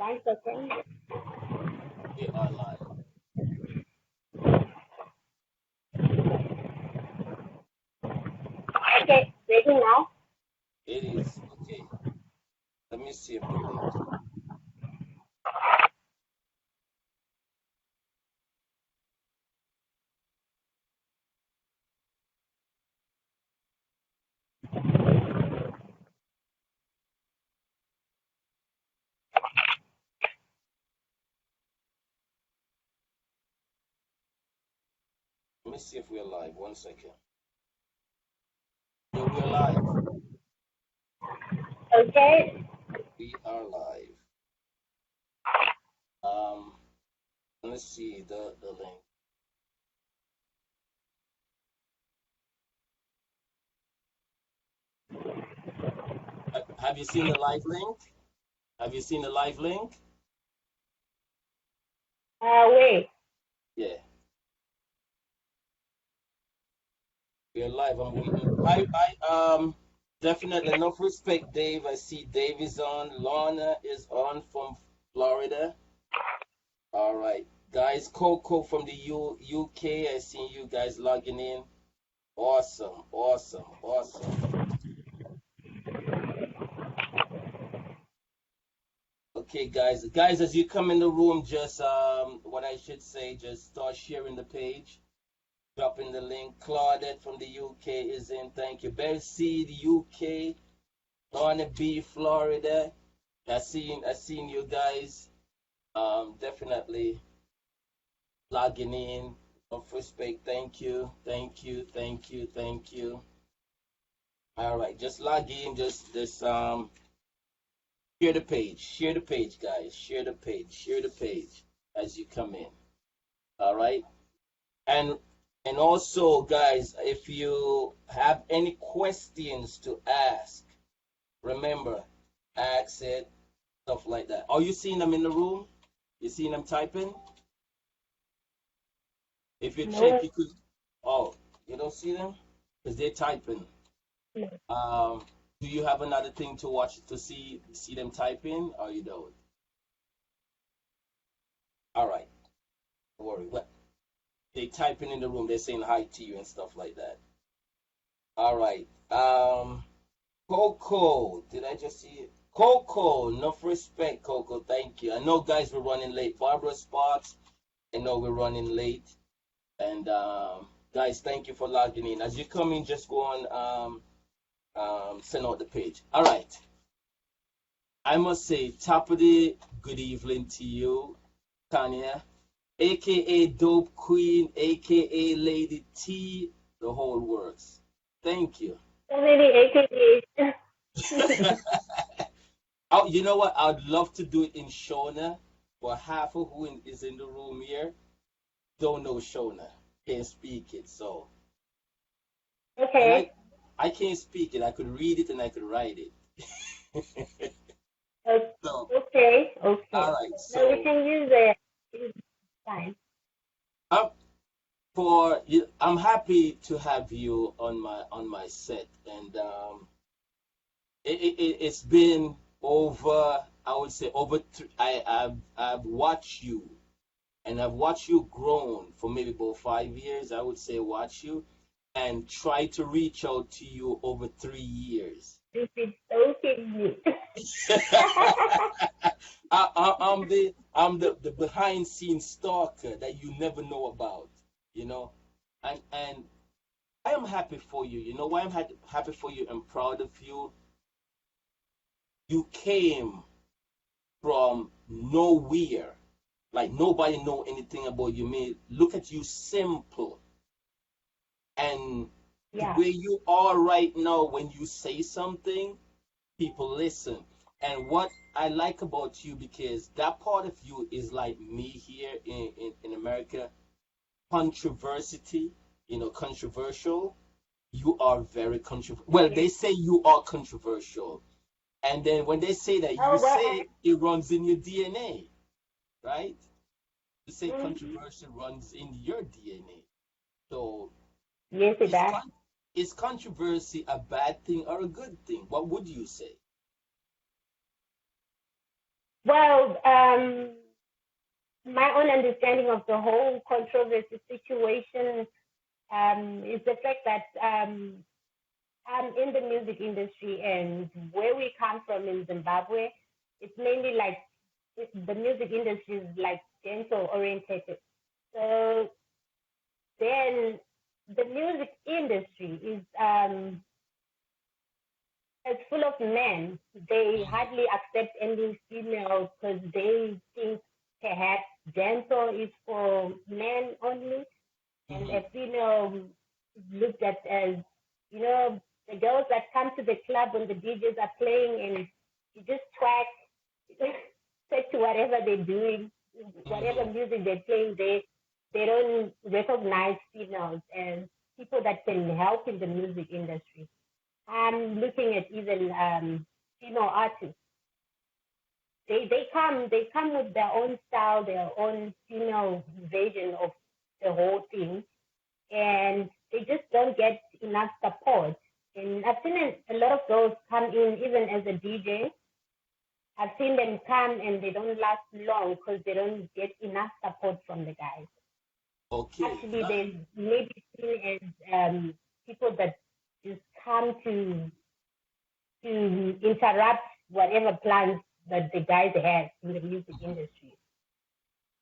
1 second. We are live. Okay, ready now? It is. Okay. Let me see if the link. Let me see if we're live. 1 second. Yeah, we're live. Okay. We are live. Let's see the link. Have you seen the live link? Have you seen the live link? Wait. Yeah. We're live. I'm waiting. Definitely enough respect, Dave. I see Dave is on. Lorna is on from Florida. All right. Guys, Coco from the UK. I see you guys logging in. Awesome, awesome, awesome. Okay, guys, as you come in the room, just what I should say, just start sharing the page, dropping the link. Claudette from the UK is in. Thank you. Bessie, the UK. Lorna B, Florida. I seen you guys. Definitely logging in. Of respect. Thank you, thank you, thank you, thank you. All right, just log in. Just share the page, guys. Share the page as you come in. All right, and also, guys, if you have any questions to ask, remember, ask it, stuff like that. Are you seeing them in the room? You seeing them typing? If you check, No. you could. Oh, you don't see them because they're typing. No. Do you have another thing to watch to see them typing, or you don't? All right, don't worry. But they typing in the room. They're saying hi to you and stuff like that. All right. Coco, did I just see it? Coco, enough respect, Coco. Thank you. I know, guys, we're running late. Barbara Sparks, I know we're running late. And guys, thank you for logging in. As you come in, just go on send out the page. All right. I must say, top of the good evening to you, Tanya, aka Dope Queen, aka Lady T, the whole works. Thank you. So many AKAs. Oh, you know what? I'd love to do it in Shona, but half of who is in the room here don't know Shona, can't speak it. So, and Okay. I can't speak it. I could read it and I could write it. So, Okay. all Okay. right. No, we So, can use it. It's fine. up for you, I'm happy to have you on my set, and it's been over. I would say over. I've watched you, and I've watched you grown for maybe about 5 years. I would say watch you, and try to reach out to you over 3 years. This is so cute. I'm the behind scenes stalker that you never know about, you know, and I am happy for you. You know why I'm happy for you and proud of you. You came from nowhere, like nobody know anything about you. Man, look at you, simple, and the Yeah. way you are right now. When you say something, people listen. And what I like about you, because that part of you is like me here in America, controversy, controversial. You are very controversial. Well, Okay. they say you are controversial. And then when they say that, you Oh, well, say it runs in your DNA, right? You say mm-hmm. controversy runs in your DNA. So Yes, it is does. is controversy a bad thing or a good thing? What would you say? Well, my own understanding of the whole controversy situation is the fact that I'm in the music industry, and where we come from in Zimbabwe, it's mainly like the music industry is like dental orientated. So then the music industry is it's full of men. They hardly accept any females because they think perhaps dental is for men only, and a female is looked at as, you know, the girls that come to the club when the DJs are playing and you just twerk, set to whatever they're doing, whatever music they're playing, they don't recognize females as people that can help in the music industry. I'm looking at even female artists. They come with their own style, their own female version of the whole thing, and they just don't get enough support. And I've seen a lot of girls come in even as a DJ. I've seen them come and they don't last long because they don't get enough support from the guys. Okay. Actually, they may be seen as people that just come to interrupt whatever plans that the guys have in the music industry.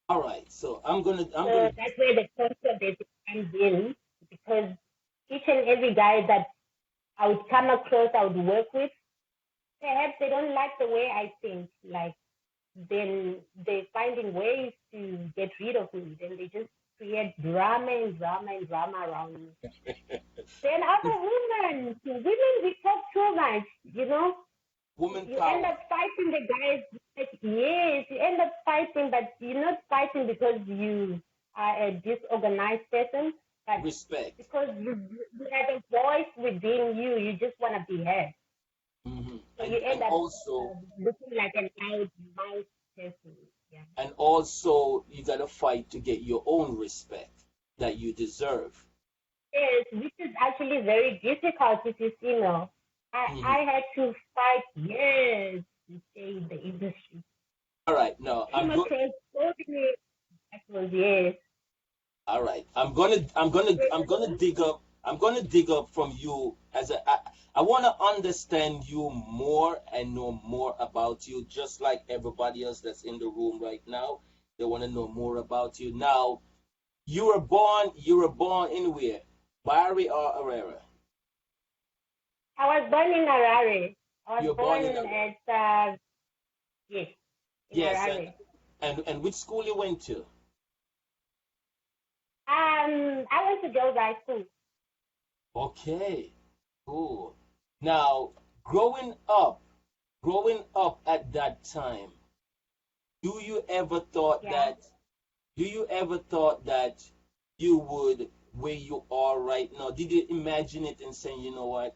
All right, so that's where the controversy comes in, because each and every guy that I would come across, I would work with, perhaps they don't like the way I think. Like, then they're finding ways to get rid of me. Then they just create drama around me. Then other women, we talk too much, you know. Women power. End up fighting the guys. Yes, you end up fighting, but you're not fighting because you are a disorganized person, but respect. Because you have a voice within you. You just want to be heard. So you end up also looking like an loud mouth person. Yeah. And also, you got to fight to get your own respect that you deserve. Yes, which is actually very difficult if you see, no. I had to fight years to stay in the industry. All right, no, yes. All right, I'm gonna dig up from you I want to understand you more and know more about you, just like everybody else that's in the room right now. They want to know more about you. Now, you were born in where? Bari or Herrera? I was born in Harare. I was born at yes. Yes, and which school you went to? I went to girls' high school. Okay, cool. Now, growing up at that time, do you ever thought that you would where you are right now? Did you imagine it and saying, you know what,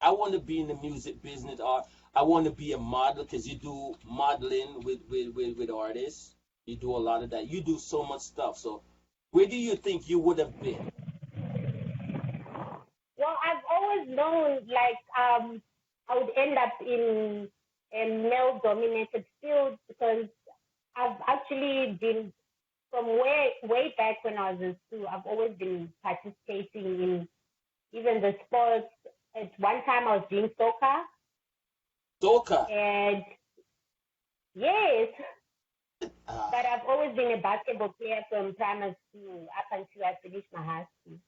I want to be in the music business, or I want to be a model, because you do modeling with artists. You do a lot of that. You do so much stuff. So where do you think you would have been? Well, I've always known, like, I would end up in a male-dominated field, because I've actually been, from way back when I was in school, I've always been participating in even the sports. At one time, I was doing soccer. Soccer? And yes. But I've always been a basketball player from primary school up until I finished my high school.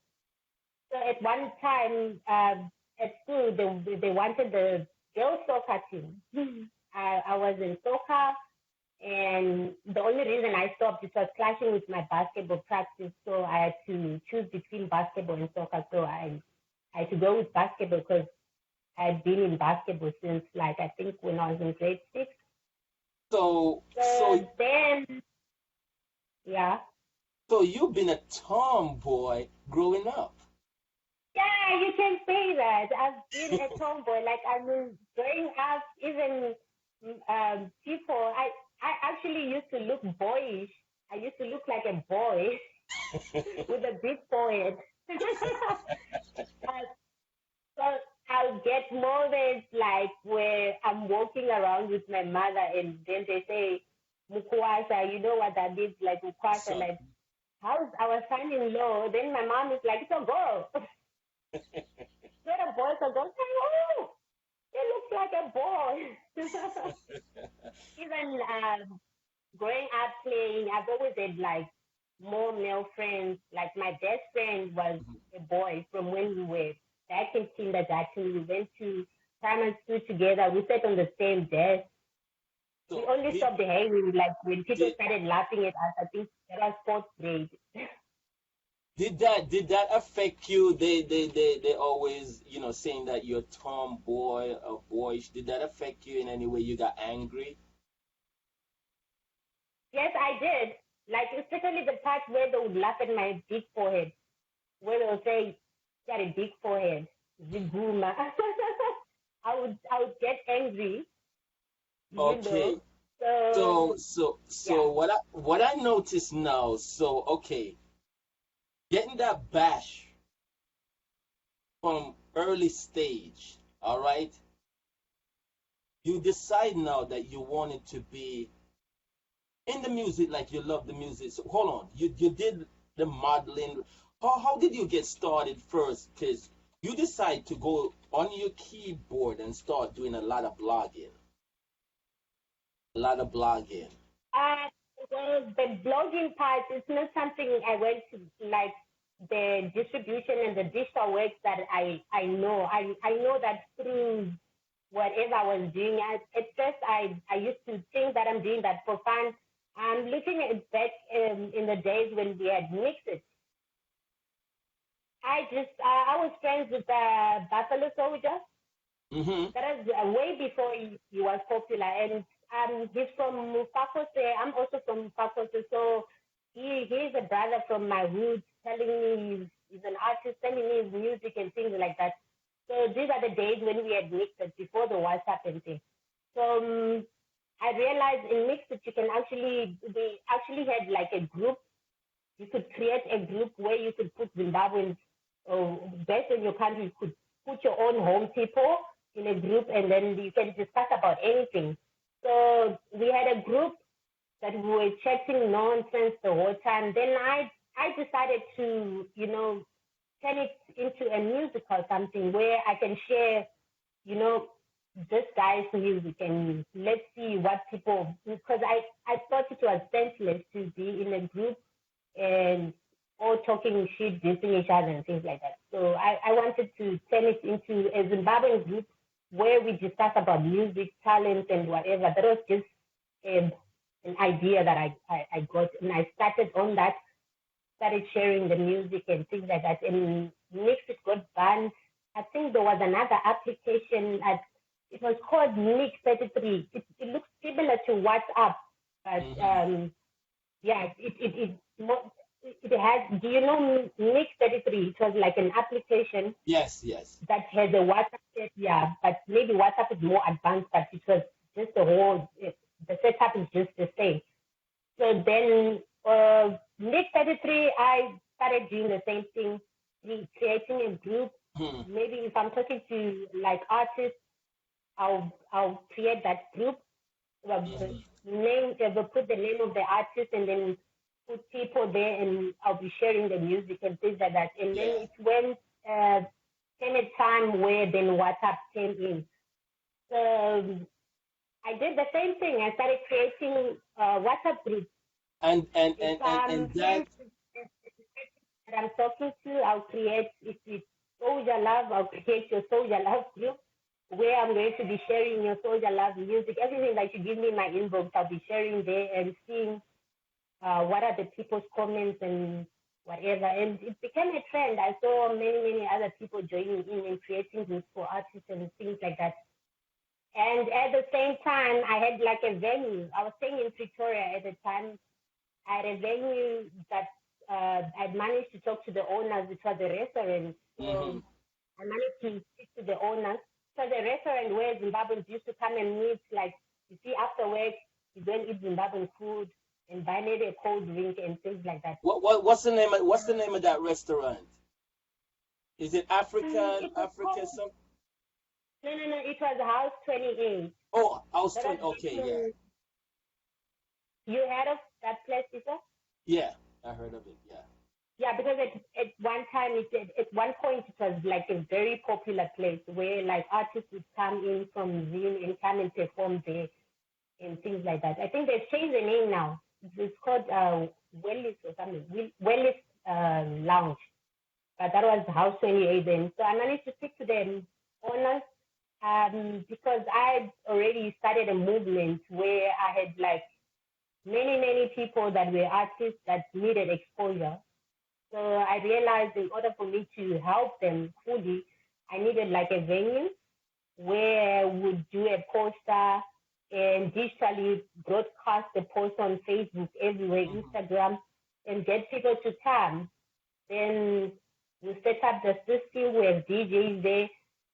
So at one time at school, they wanted the girls' soccer team. I was in soccer, and the only reason I stopped, it was clashing with my basketball practice, so I had to choose between basketball and soccer. So I had to go with basketball because I had been in basketball since, like, I think when I was in grade 6. So then, yeah. So you've been a tomboy growing up. Yeah, you can say that. I've been a tomboy. Like, I mean, growing up, even people, I actually used to look boyish. I used to look like a boy with a big forehead. So I'll get moments like where I'm walking playing around with my mother, and then they say, Mukwasa, you know what that means? Like, Mukwasa, So, like, how's our son-in-law? Then my mom is like, it's a girl. So the boy, so girl, oh, it looks like a boy. Even growing up playing, I've always had like more male friends. Like my best friend was a boy from when we were back in kindergarten. We went to primary school together. We sat on the same desk. so We only did, stopped hanging like when people did, started laughing at us. I think that was fourth grade. did that affect you? They always, saying that you're tomboy or boyish. Did that affect you in any way? You got angry? Yes, I did. Like especially the part where they would laugh at my big forehead, where they would say, "You got a big forehead, Ziguma." I would get angry, you Okay. know. So yeah. So what I notice now, so okay, getting that bash from early stage, all right? You decide now that you want it to be in the music like you love the music. So hold on, you did the modeling. How did you get started first? Because you decide to go on your keyboard and start doing a lot of blogging. A lot of blogging. Well, the blogging part is not something I went to like the distribution and the digital works that I know. I know that through whatever I was doing. At first, I used to think that I'm doing that for fun. I'm looking at back in the days when we had mixes. I was friends with Buffalo Soldier. Mm-hmm. That was way before he was popular. And he's from Fakose. I'm also from Fakose. So he's a brother from my hood telling me he's an artist, sending me his music and things like that. So these are the days when we had mixed before the WhatsApp and things. So I realized in Mixed you can we actually had like a group. You could create a group where you could put Zimbabweans, based on your country, you could put your own home people in a group and then you can discuss about anything. So we had a group that we were chatting nonsense the whole time. Then I decided to, turn it into a musical something where I can share, this guy's music and let's see what people, because I thought it was senseless to be in a group and all talking shit, dissing each other and things like that. So I wanted to turn it into a Zimbabwean group where we discuss about music, talent, and whatever. That was just an idea that I got, and I started on that, started sharing the music and things like that, and Mixed it got banned. I think there was another application, it was called Mix 33. It looks similar to WhatsApp, but yeah, it has, do you know Mix 33? It was like an application. Yes. That has a WhatsApp, yeah, but maybe WhatsApp is more advanced, but it was just the setup is just the same. So then Mix 33, I started doing the same thing, creating a group. Maybe if I'm talking to like artists, I'll create that group. We'll put the name of the artist and then put people there, and I'll be sharing the music and things like that. And then it went came a time where then WhatsApp came in. So I did the same thing. I started creating WhatsApp groups. And that. That I'm talking to, I'll create, if it's Soul Jah Love, I'll create your Soul Jah Love group where I'm going to be sharing your Soul Jah Love music. Everything that you give me in my inbox, I'll be sharing there and seeing what are the people's comments and whatever. And it became a trend. I saw many other people joining in and creating groups for artists and things like that. And at the same time, I had like a venue. I was staying in Pretoria at the time. I had a venue that I managed to talk to the owners. It was a restaurant. So I managed to speak to the owners. So the restaurant where Zimbabweans used to come and meet, like, you see, after work, you go and eat Zimbabwean food and buy maybe a cold drink and things like that. What's the name of that restaurant? Is it African? No. It was House 28. Oh, House That 20. was Okay, yeah. you heard of that place before? Yeah, I heard of it. Yeah. Yeah, because at one time, at one point, it was like a very popular place where like artists would come in from Zim and come and perform there and things like that. I think they've changed the name now. It's called Wellis or something. Wellis Lounge. But that was House 28 then. So I managed to speak to the owners because I already started a movement where I had like many people that were artists that needed exposure. So I realized in order for me to help them fully, I needed like a venue where I would do a poster and digitally broadcast the post on Facebook, everywhere, Instagram, and get people to come. Then we set up the system, we have DJs there,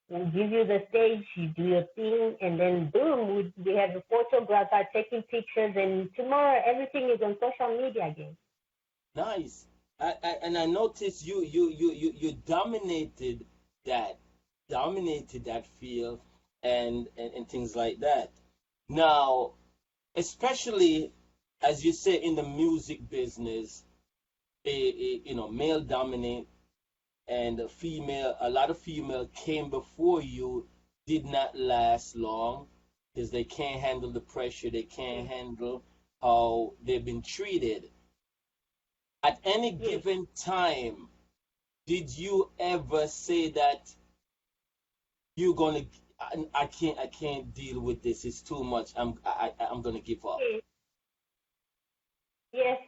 we'll give you the stage, you do your thing, and then boom, we have a photographer taking pictures, and tomorrow everything is on social media again. Nice. And I noticed you dominated that field and things like that. Now, especially as you say in the music business, male dominant and a lot of female came before you, did not last long because they can't handle the pressure, they can't handle how they've been treated. At any Yes. given time, did you ever say that you're gonna I can't deal with this, it's too much, I'm gonna give up? Yes. Yes,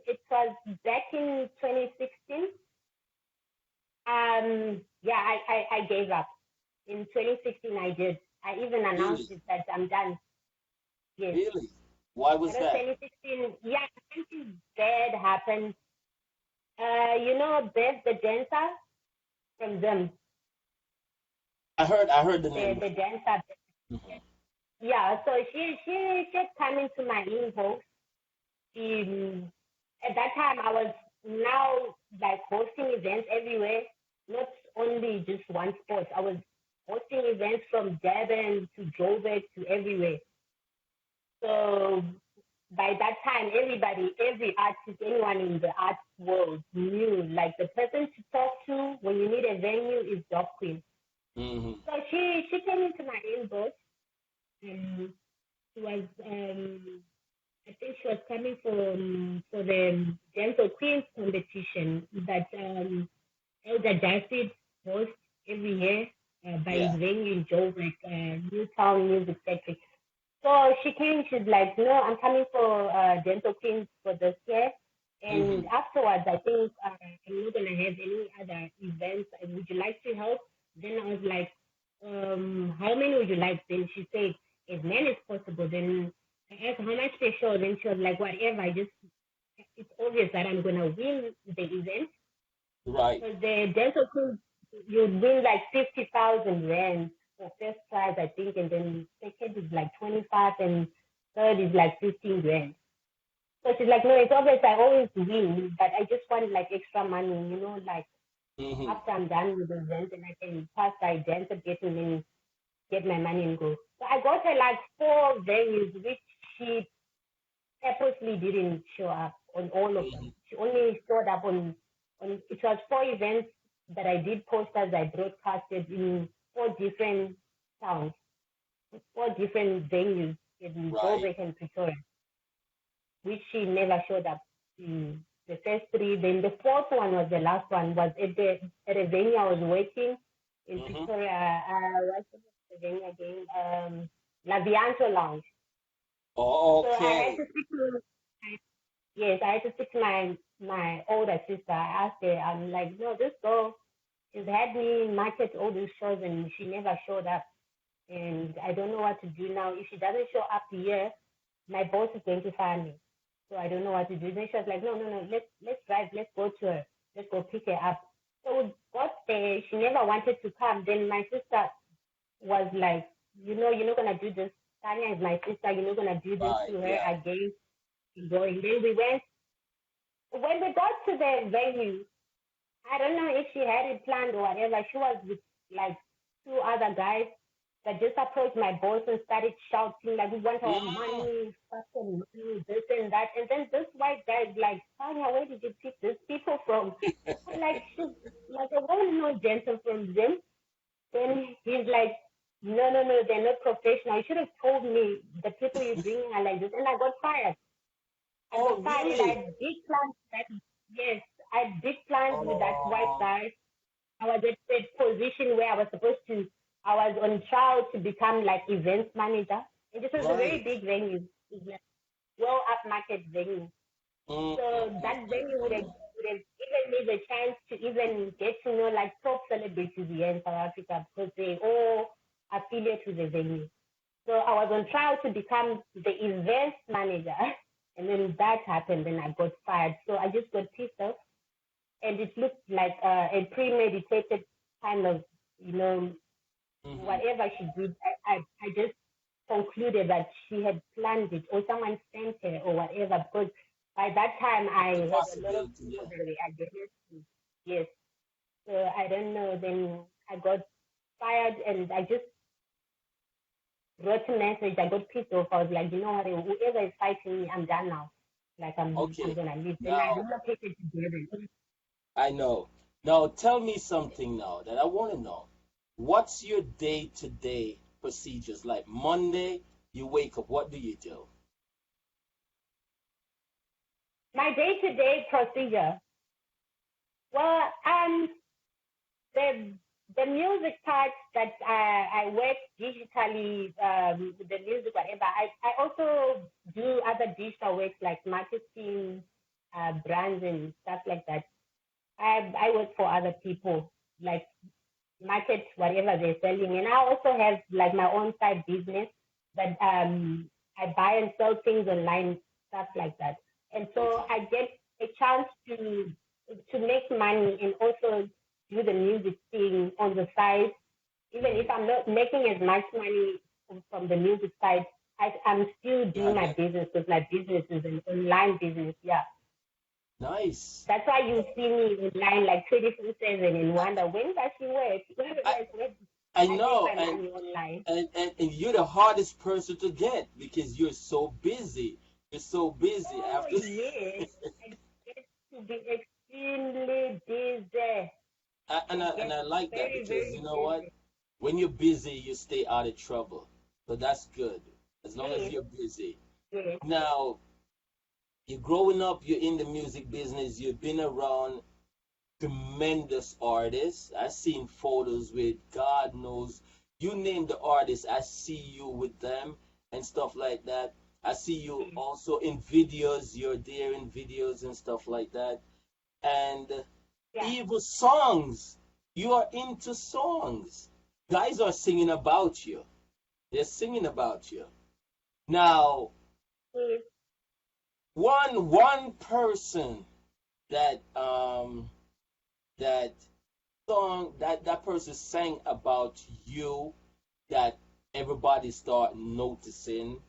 it was back in 2016. Yeah, I gave up. In 2016, I did. I even announced Really? it that I'm done. Yes. Really? Why was That was that? 2016. Yeah, something bad happened. Bev the dancer from them, I heard the name the dancer. before. Yeah, so she kept coming to my inbox. At that time, I was now like hosting events everywhere, not only just one spot. I was hosting events from Durban to Joburg to everywhere. So by that time, every artist, anyone in the art world knew like the person to talk to when you need a venue is Doc Queen. Hmm. So she came into my inbox and she was I think she was coming for the Dental Queens competition that Elder Darcy hosts every year by his Yeah. venue in Joburg, Newtown Music Factory. So she came, she's like, no, I'm coming for Dental Queens for this year. And Hmm. afterwards, I think I'm not going to have any other events. Would you like to help? Then I was like, how many would you like? Then she said, as many as possible. Then I asked how much they show. Then she was like, whatever. It's obvious that I'm going to win the event. Right. Because the dental crew, you win like 50,000 rand for first prize, I think, and then second is like 25, and third is like 15 grand. So she's like, no, it's obvious I always win, but I just want like extra money, like Hmm. after I'm done with the event and I can pass by dental getting and get my money and go. So I got her like 4 venues, which she purposely didn't show up on all of them. Hmm. She only showed up on it was 4 events that I did posters I broadcasted in 4 different towns, 4 different venues in Right. Joburg and Pretoria, which she never showed up in the first 3. Then the 4th one was the last one, was at a venue I was working in Hmm. Pretoria. What's the venue again? La Vianto Lounge. Oh, So I had okay. to speak to yes, I had to speak to my older sister. I asked her, I'm like, no, this girl, she's had me market all these shows and she never showed up. And I don't know what to do now. If she doesn't show up here, my boss is going to fire me. So I don't know what to do. Then she was like, no, let's drive, let's go to her, let's go pick her up. So we got there. She never wanted to come. Then my sister was like, you're not gonna do this. Tanya is my sister. You're not gonna do this Right. to her Yeah. again. Going. Then we went. When we got to the venue, I don't know if she had it planned or whatever. She was with like 2 other guys. I just approached my boss and started shouting, like, we want our money, fucking money, this and that. And then this white guy's like, Tanya, where did you pick these people from? I'm like, shit, like, I want to know dental from them. Then he's like, no, they're not professional. You should have told me the people you're bringing are like this. And I got fired. Really? I had big plans yes, I had big plans with that white guy. I was at a position where I was on trial to become like events manager. And this was a very big venue. It's a well upmarket venue. So that venue would have given me the chance to even get to know like top celebrities here in South Africa because they all affiliate with the venue. So I was on trial to become the events manager. And then that happened and I got fired. So I just got pissed off. And it looked like a premeditated kind of, whatever she did. I just concluded that she had planned it or someone sent her or whatever. Because by that time, I had a lot of people that were against me. Yes. So I don't know. Then I got fired and I just wrote a message. I got pissed off. I was like, you know what? Whoever is fighting me, I'm done now. Like, I'm going to leave. Then I relocated to Durban. I know. Now, tell me something now that I want to know. What's your day-to-day procedures? Like Monday, you wake up. What do you do? My day-to-day procedure. Well, the music part that I work digitally, the music, whatever. I also do other digital work like marketing, brands and stuff like that. I work for other people, like market whatever they're selling. And I also have like my own side business that I buy and sell things online, stuff like that. And so I get a chance to make money and also do the music thing on the side. Even if I'm not making as much money from the music side, I'm still doing my business because my business is an online business. Yeah. Nice. That's why you see me online like 24/7 and wonder when does she work? I know, and you're the hardest person to get because you're so busy. You're so busy after. Yes, I get to be extremely busy. And I like that because you know what? When you're busy, you stay out of trouble. So that's good as long as you're busy. Yes. Now, you're growing up, you're in the music business, you've been around tremendous artists. I've seen photos with God knows, you name the artist, I see you with them and stuff like that. I see you also in videos, you're there in videos and stuff like that. And even songs, you are into songs. Guys are singing about you. They're singing about you. Now, one person that that person sang about you that everybody start noticing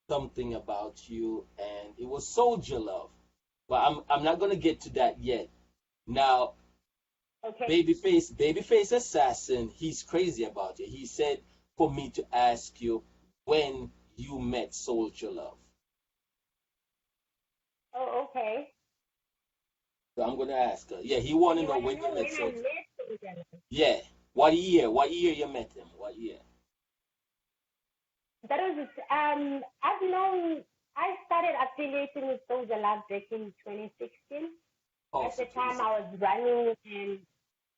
something about you, and it was Soul Jah Love. But I'm not gonna get to that yet. Now, Babyface Assassin, he's crazy about you. He said for me to ask you when you met Soul Jah Love. Oh, okay. So I'm gonna ask her. Yeah, he wanna know when you met Soul Jah Love. Yeah. What year? What year you met him? What year? That was I started affiliating with Soul Jah Love back in 2016. At the time I was running and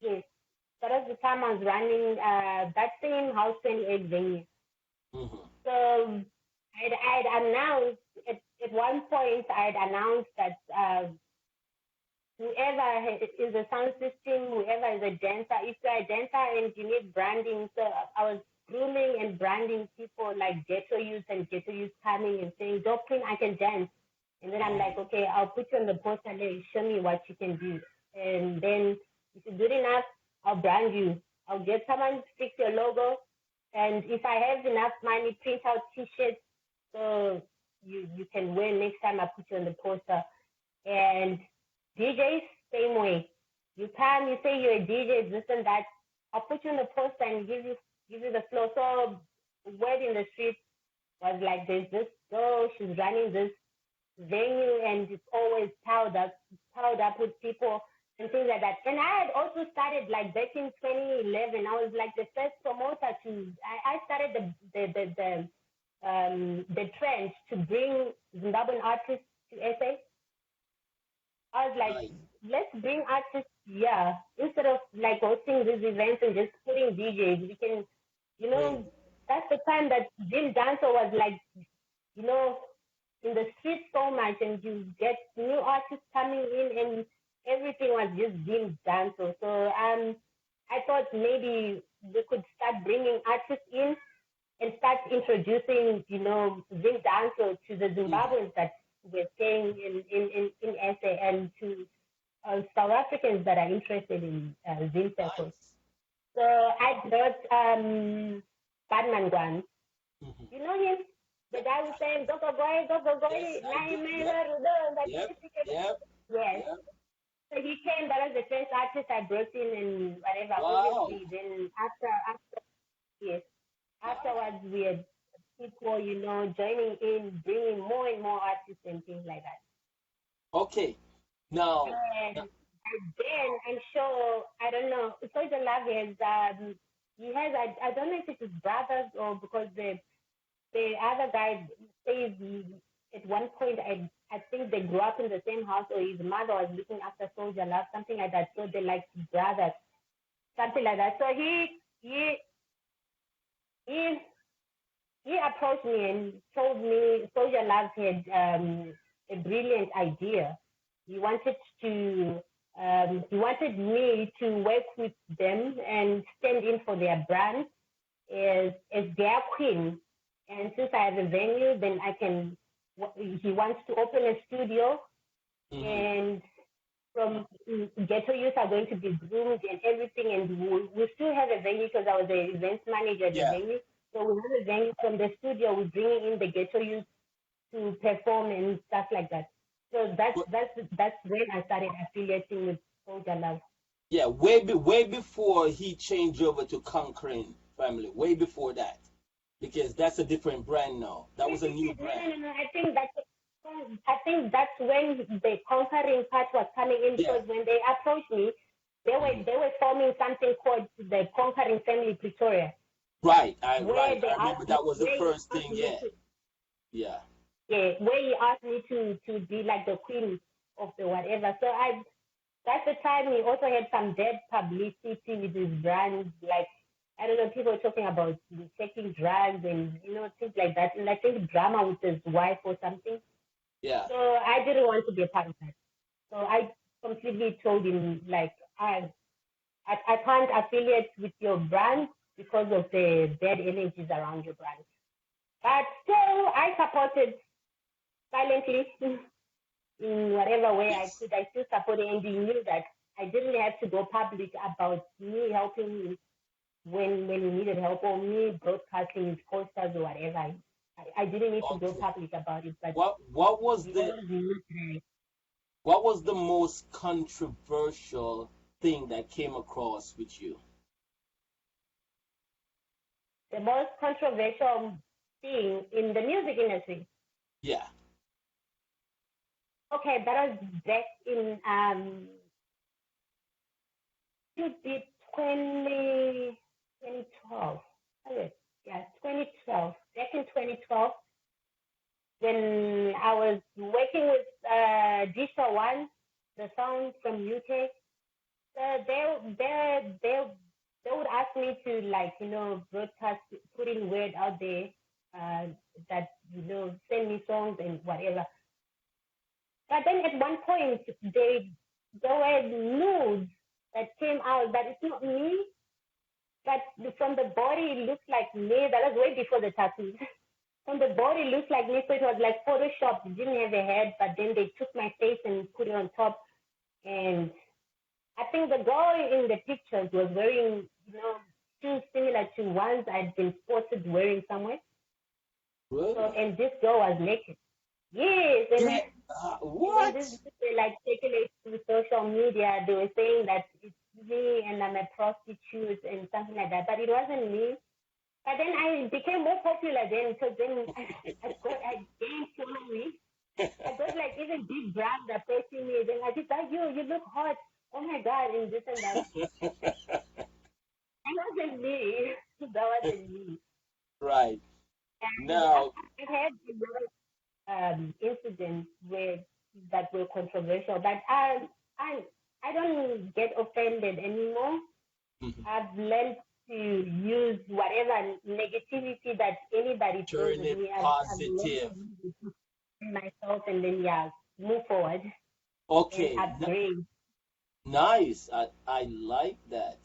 yes. That was the time I was running that same House 28 venue. So I'd announced at one point I'd announced that whoever is a sound system, whoever is a dancer, if you're a dancer and you need branding, so I was grooming and branding people like Ghetto Youth and Ghetto Youth coming and saying, Doctrine, I can dance. And then I'm like, okay, I'll put you on the poster there, show me what you can do. And then if you're good enough, I'll brand you. I'll get someone to fix your logo. And if I have enough money, print out T-shirts so you can wear next time I put you on the poster. And DJs, same way. You come, you say you're a DJ, this and that. I'll put you on the poster and give you the flow. So word in the street was like, there's this girl, she's running this venue, and it's always piled up with people and things like that. And I had also started like back in 2011. I was like the first promoter to. I started the trend to bring Zimbabwean artists to SA. I was like, let's bring artists, yeah, instead of like hosting these events and just putting DJs. We can, that's the time that Jim Dancer was like, in the street so much, and you get new artists coming in, and everything was just Jim Dancer. So I thought maybe we could start bringing artists in and start introducing, Zim Dancer to the Zimbabweans that we're staying in SA, and to South Africans that are interested in ZVIKO. So I brought Batman Gwan. You know him? The guy was saying, go, Yes. So he came, that was the first artist I brought in and whatever. Wow. Obviously, then afterwards we had people, joining in, bringing more and more artists and things like that. Okay. Now. And then I'm sure, I don't know, Soul Jah Love has, I don't know if it's his brothers or because the other guy says at one point, I think they grew up in the same house, or his mother was looking after Soul Jah Love, something like that. So they're like brothers, something like that. So he approached me and told me Soul Jah Love had a brilliant idea. He wanted me to work with them and stand in for their brand as their queen. And since I have a venue, then he wants to open a studio, and from ghetto youth are going to be groomed and everything, and we still have a venue because I was the events manager at the venue. So we have a venue from the studio. We're bringing in the ghetto youth to perform and stuff like that. So that's when I started affiliating with Soul Jah Love. Yeah, way before he changed over to Conquering Family, way before that. Because that's a different brand now. That was a new brand. No. I think that's when the conquering part was coming in, because when they approached me, they were forming something called the Conquering Family Pretoria. Right. I remember that was the first thing. Yeah. Where he asked me to be like the queen of the whatever. So that's the time he also had some bad publicity with his brand, like, I don't know, people were talking about taking drugs and, things like that. And I think drama with his wife or something. Yeah. So I didn't want to be a part of that. So I completely told him, like, I can't affiliate with your brand because of the bad energies around your brand. But still, I supported silently in whatever way I could. I still supported, and he knew that I didn't have to go public about me helping him when he needed help, or me broadcasting his posters or whatever. I didn't need to go public about it. But what was the most controversial thing that came across with you? The most controversial thing in the music industry? Yeah. Okay, that was back in 2012. Yeah, 2012. Back in 2012, when I was working with Digital One, the sound from UK, they would ask me to, like, broadcast, putting word out there, that, send me songs and whatever. But then at one point, there were nudes that came out that it's not me, but from the body it looks like me. That was way before the tattoos. From the body it looks like me, so it was like Photoshop. It didn't have a head, but then they took my face and put it on top. And I think the girl in the pictures was wearing, shoes similar to ones I'd been spotted wearing somewhere. Really? So, and this girl was naked. Yes. And what? They like circulating through social media. They were saying that it's me and I'm a prostitute and something like that. But it wasn't me. But then I became more popular then, because then I gained following. I got like even big brands approaching me. Then I just like, you look hot. Oh my God, and this and that. That wasn't me. That wasn't me. Right. And Now, I had a lot of incidents that were controversial, but I don't get offended anymore. I've learned to use whatever negativity that anybody throws turn at it me. positive. Myself, and then move forward. Okay. And upgrade. Nice. I like that.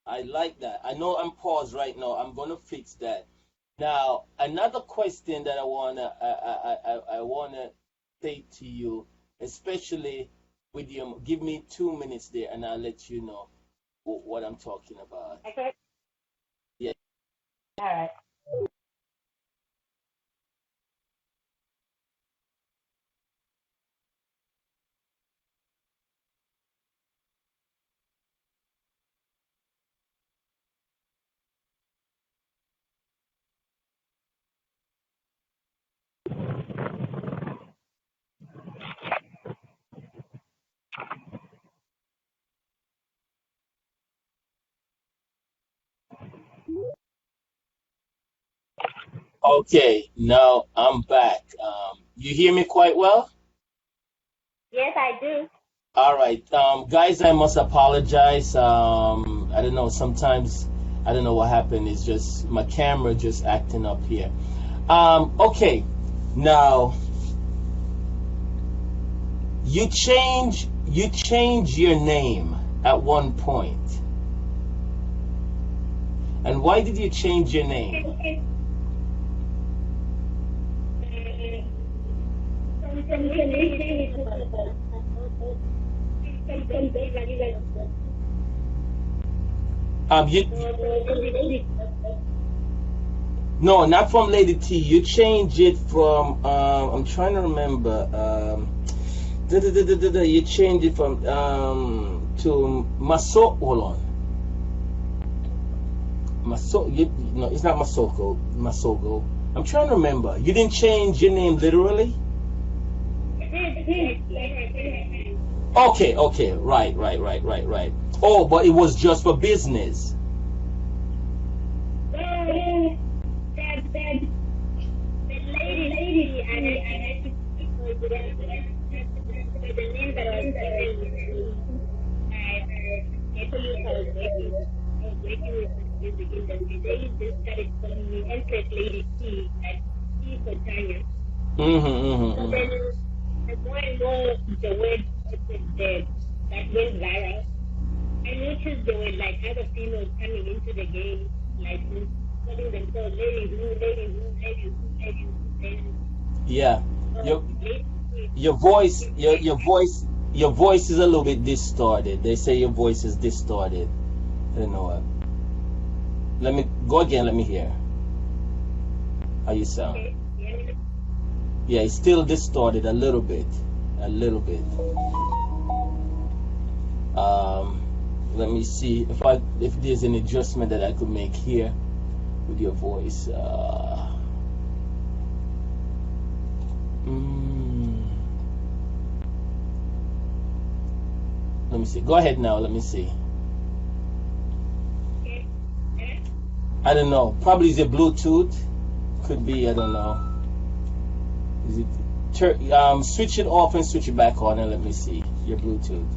I like that. I know I'm paused right now. I'm gonna fix that. Now, another question that I wanna say to you, especially with you. Give me 2 minutes there, and I'll let you know what I'm talking about. Okay. Yeah. All right. Okay. Now I'm back. You hear me quite well? Yes, I do. All right, guys, I must apologize. I don't know. Sometimes I don't know what happened. It's just my camera just acting up here. Okay, now you change your name at one point, and why did you change your name? You no, not from Lady T. You changed it from I'm trying to remember. You changed it from to Maso. Hold on, Maso. No, it's not Masoko. Masogo. I'm trying to remember. You didn't change your name literally. Okay, right. Oh, but it was just for business. The lady, I had to speak with the name that I was given. I told you I was working with the music industry. They just started calling me Empress Lady T, like T for Tanya. So then, the more and more the word that went viral, I noticed there were like other females coming into the game, like calling themselves lady who. Yeah, your voice is a little bit distorted. They say your voice is distorted. I don't know what. Let me go again. Let me hear how you sound. Okay. Yeah, it's still distorted a little bit. Let me see if there's an adjustment that I could make here with your voice. Let me see. Go ahead now. Let me see. I don't know. Probably is it Bluetooth? Could be. I don't know. Is it? Switch it off and switch it back on, and let me see your Bluetooth.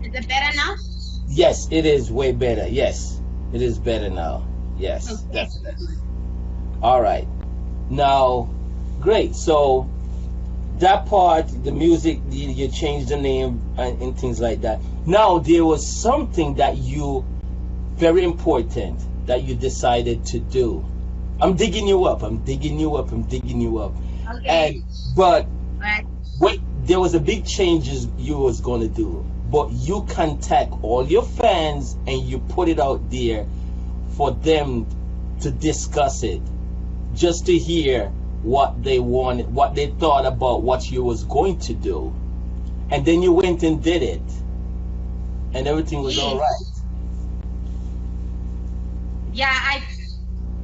Is it better now? Yes, it is way better. Yes, it is better now. Yes, Okay. definitely. All right. Now, great. So that part, the music, you changed the name and things like that. Now, there was something that very important that you decided to do. I'm digging you up. Okay. But Right. wait, there was a big changes you was gonna do, but you contact all your fans and you put it out there for them to discuss it, just to hear what they wanted, what they thought about what you was going to do, and then you went and did it, and everything was all right. Yeah,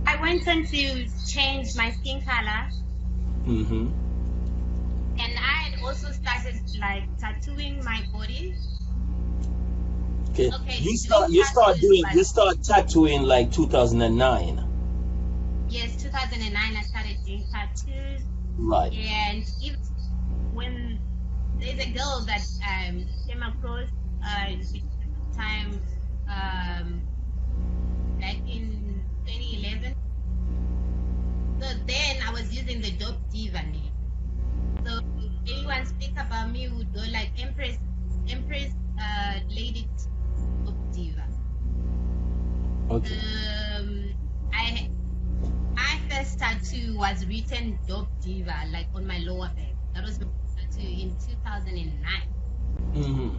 I went on to change my skin color. Mm-hmm. And I had also started like tattooing my body. Okay. Okay. You start tattooing like 2009. Yes, 2009 I started doing tattoos. Right. And even when there's a girl that came across time back in 2011. So then I was using the Dope Diva name. So if anyone speaks about me would go like Empress Lady Dope Diva. Okay. My first tattoo was written Dope Diva, like on my lower back. That was my tattoo in 2009. Mm-hmm.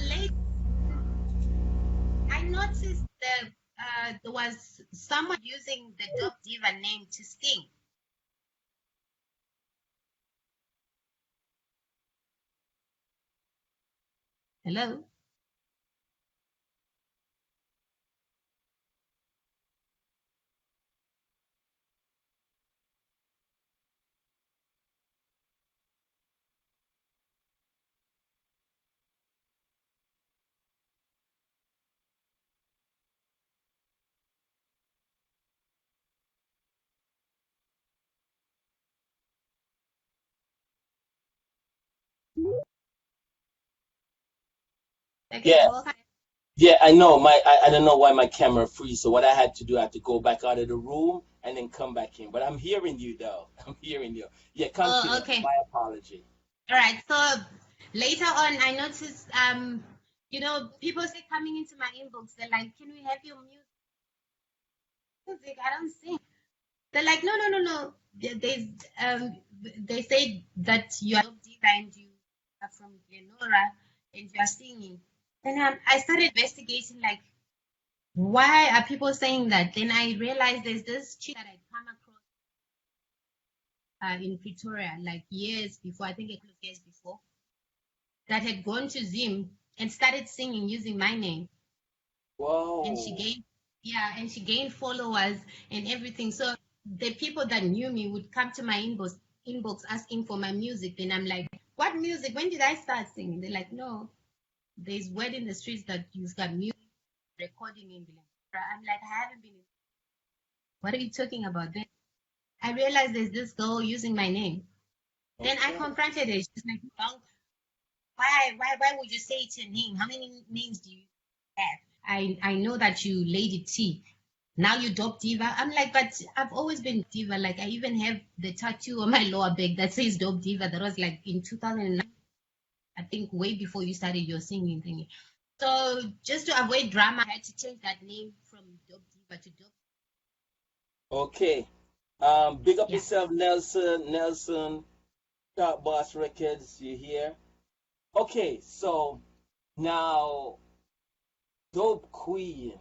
Later, I noticed that there was someone using the Dope Diva name to sing. Hello? Okay, Yeah, I know. I don't know why my camera freeze. So what I had to do, I had to go back out of the room and then come back in. But I'm hearing you though. I'm hearing you. Yeah, continue. okay. My apology. All right. So later on, I noticed, people say coming into my inbox, they're like, "Can we have your music? I don't sing." They're like, "No, no, no, no." They say that you are diva and you are from Glenora and you are singing. Then I started investigating, like, why are people saying that? Then I realized there's this chick that I come across in Pretoria, like years before, I think a couple of years before, that had gone to Zim and started singing using my name. Whoa. And she gained followers and everything. So the people that knew me would come to my inbox asking for my music. Then I'm like, what music? When did I start singing? They're like, no, there's word in the streets that you've got music recording in Glenora. I'm like, I haven't been. What are you talking about? Then I realized there's this girl using my name. Then I confronted her. She's like, why would you say it's your name? How many names do you have? I know that you Lady T. Now you Dope Diva. I'm like, but I've always been diva. Like, I even have the tattoo on my lower back that says Dope Diva. That was like in 2009. I think way before you started your singing thingy. So just to avoid drama, I had to change that name from Dope Diva to Dope. Okay. Big up yourself, Nelson, Top Boss Records. You here? Okay, so now Dope Queen.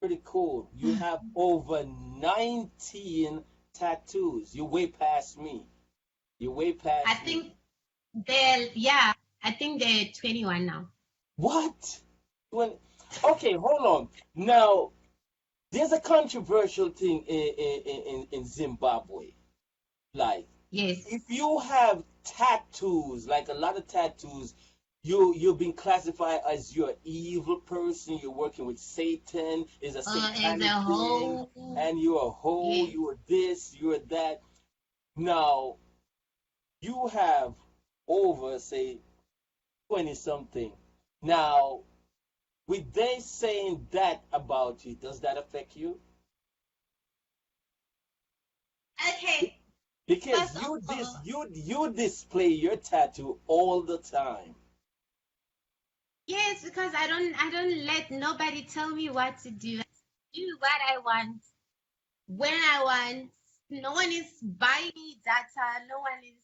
Pretty cool. You have over 19 tattoos. You're way past me. You're way past I think I think they're 21 now. What? Okay, hold on. Now, there's a controversial thing in Zimbabwe. Like, yes, if you have tattoos, like a lot of tattoos, you've been classified as you're an evil person. You're working with Satan. Is a satanic thing, and you're a hoe. Yes. You're this. You're that. Now, you have over say 20 something. Now, with they saying that about you, does that affect you? Okay. Because you display your tattoo all the time. Yes, because I don't let nobody tell me what to do. I do what I want, when I want. No one is buying me data. No one is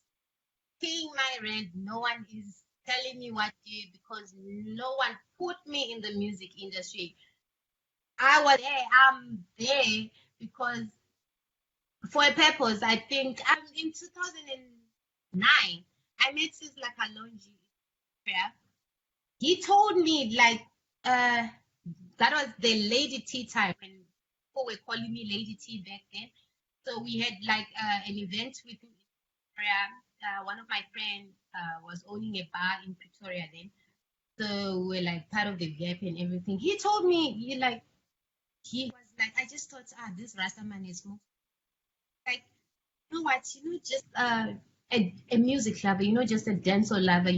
paying my rent. No one is telling me what to do because no one put me in the music industry. I was there. I'm there because for a purpose. I think in 2009, I met this like Alonji. Yeah. He told me like that was the Lady T time when people were calling me Lady T back then. So we had like an event with Pretoria. One of my friends was owning a bar in Pretoria then. So we're like part of the VIP and everything. He told me he was like, I just thought this Rasta man is more like, you know what, you're not just a music lover, you're not just a dancer lover,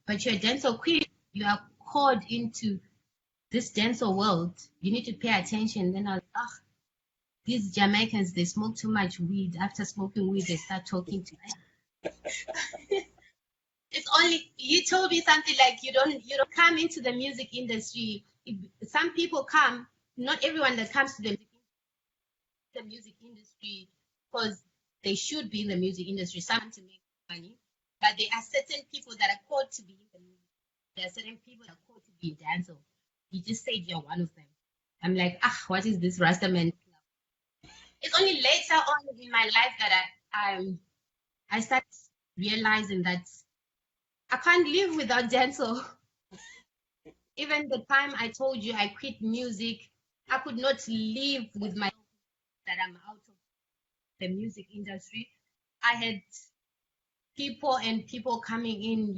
but you're a dancer queen. You are called into this dancer world. You need to pay attention. Then I was like, these Jamaicans, they smoke too much weed. After smoking weed, they start talking to me. It's only you told me something like you don't come into the music industry. Some people come, not everyone that comes to the music industry because they should be in the music industry, some to make money, but there are certain people that are called to be in the music. There are certain people that are called to be a dancer. You just said you're one of them. I'm like, what is this Rasta man? It's only later on in my life that I started realizing that I can't live without dancer. Even the time I told you I quit music, I could not live with my that I'm out of the music industry. I had people coming in,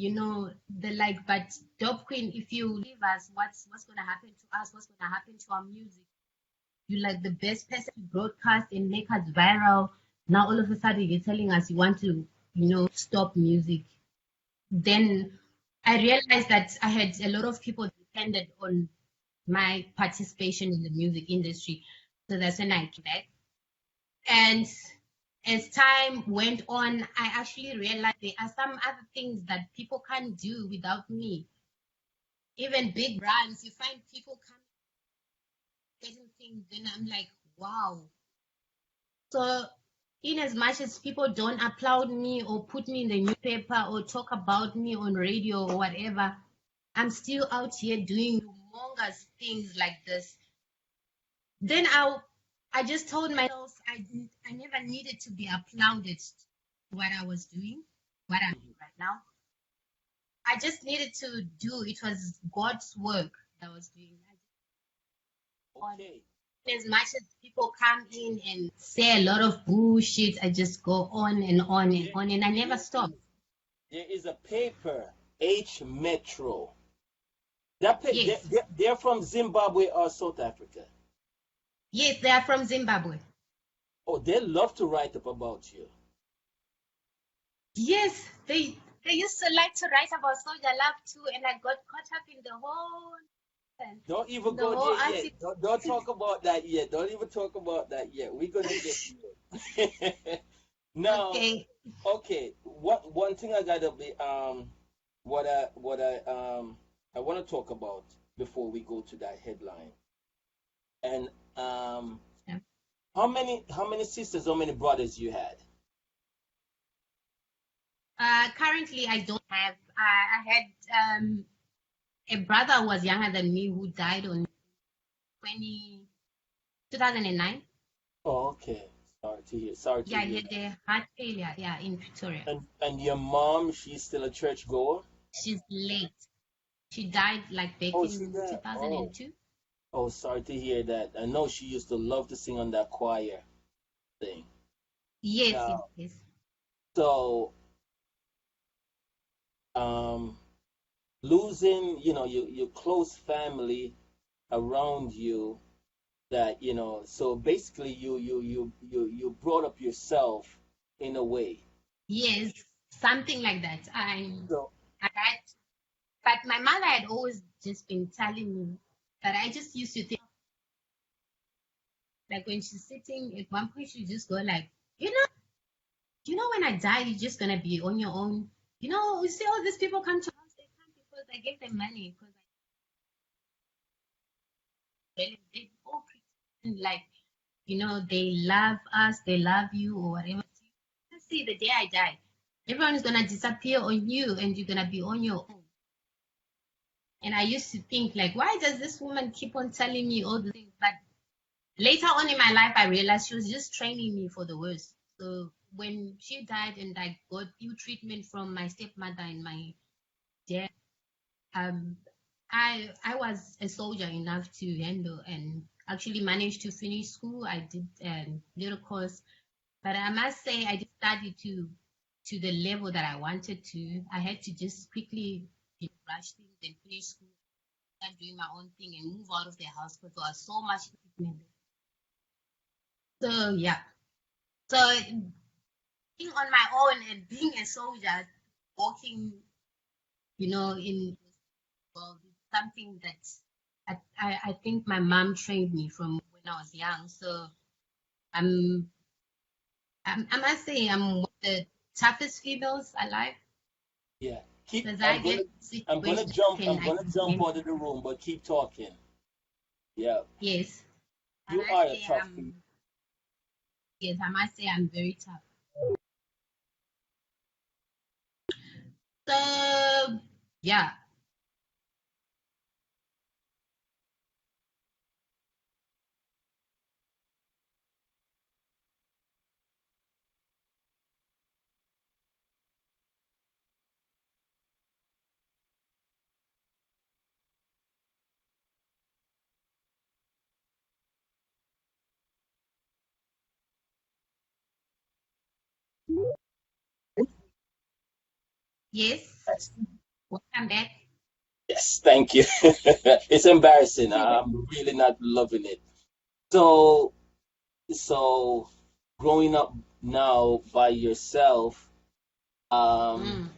they're like, but Dope Queen, if you leave us, what's gonna happen to us? What's gonna happen to our music? You're like the best person to broadcast and make us viral. Now all of a sudden you're telling us you want to, stop music. Then I realized that I had a lot of people depended on my participation in the music industry. So that's when I came back. And as time went on, I actually realized there are some other things that people can't do without me. Even big brands, you find people coming getting things, then I'm like, wow. So in as much as people don't applaud me or put me in the newspaper or talk about me on radio or whatever, I'm still out here doing humongous things like this. Then I just told myself I never needed to be applauded what I was doing, what I'm doing right now. I just needed to do, it was God's work that I was doing. Okay. As much as people come in and say a lot of bullshit, I just go on and on and on, and I never stop. There is a paper, H Metro. Yes. They're from Zimbabwe or South Africa? Yes, they are from Zimbabwe. Oh, they love to write up about you. Yes, they used to like to write about Soul Jah Love too, and I got caught up in the whole. Don't even go there yet. Don't talk about that yet. Don't even talk about that yet. We're gonna get you. Now, okay. One thing I gotta be what I want to talk about before we go to that headline. And how many sisters, how many brothers you had? Currently, I don't have. I had a brother who was younger than me who died on 2009. Oh, okay. Sorry to hear. Yeah, he had a heart failure. Yeah, in Pretoria. And your mom, she's still a church goer? She's late. She died like back in 2002. Oh, sorry to hear that. I know she used to love to sing on that choir thing. Yes, yes. So, losing, your close family around you, that, so basically you brought up yourself in a way. Yes, something like that. But my mother had always just been telling me that I just used to think, like when she's sitting, at one point she just go like, you know, when I die, you're just gonna be on your own. You see all these people come to us, they come because I gave them money, because they all pretend like, they love us, they love you or whatever. Let's see, the day I die, everyone is gonna disappear on you and you're gonna be on your own. And I used to think like, why does this woman keep on telling me all the things? But later on in my life, I realized she was just training me for the worst. So when she died and I got ill treatment from my stepmother and my dad, um, I was a soldier enough to handle and actually managed to finish school. I did a little course, but I must say I did study to the level that I wanted to. I had to just quickly rush things and finish school, start doing my own thing and move out of the house because there was so much equipment. So yeah. So being on my own and being a soldier, walking, in world is something that I think my mom trained me from when I was young. So I'm, I must say I'm one of the toughest females alive Yeah. because I get I'm gonna situations jump. and I'm gonna jump out of the room, but keep talking. Yeah. yes, I You must are a say tough female. yes, I must say I'm very tough. So yeah, yes, welcome back. Yes, thank you. It's embarrassing. I'm really not loving it. So, so growing up now by yourself, um, Mm.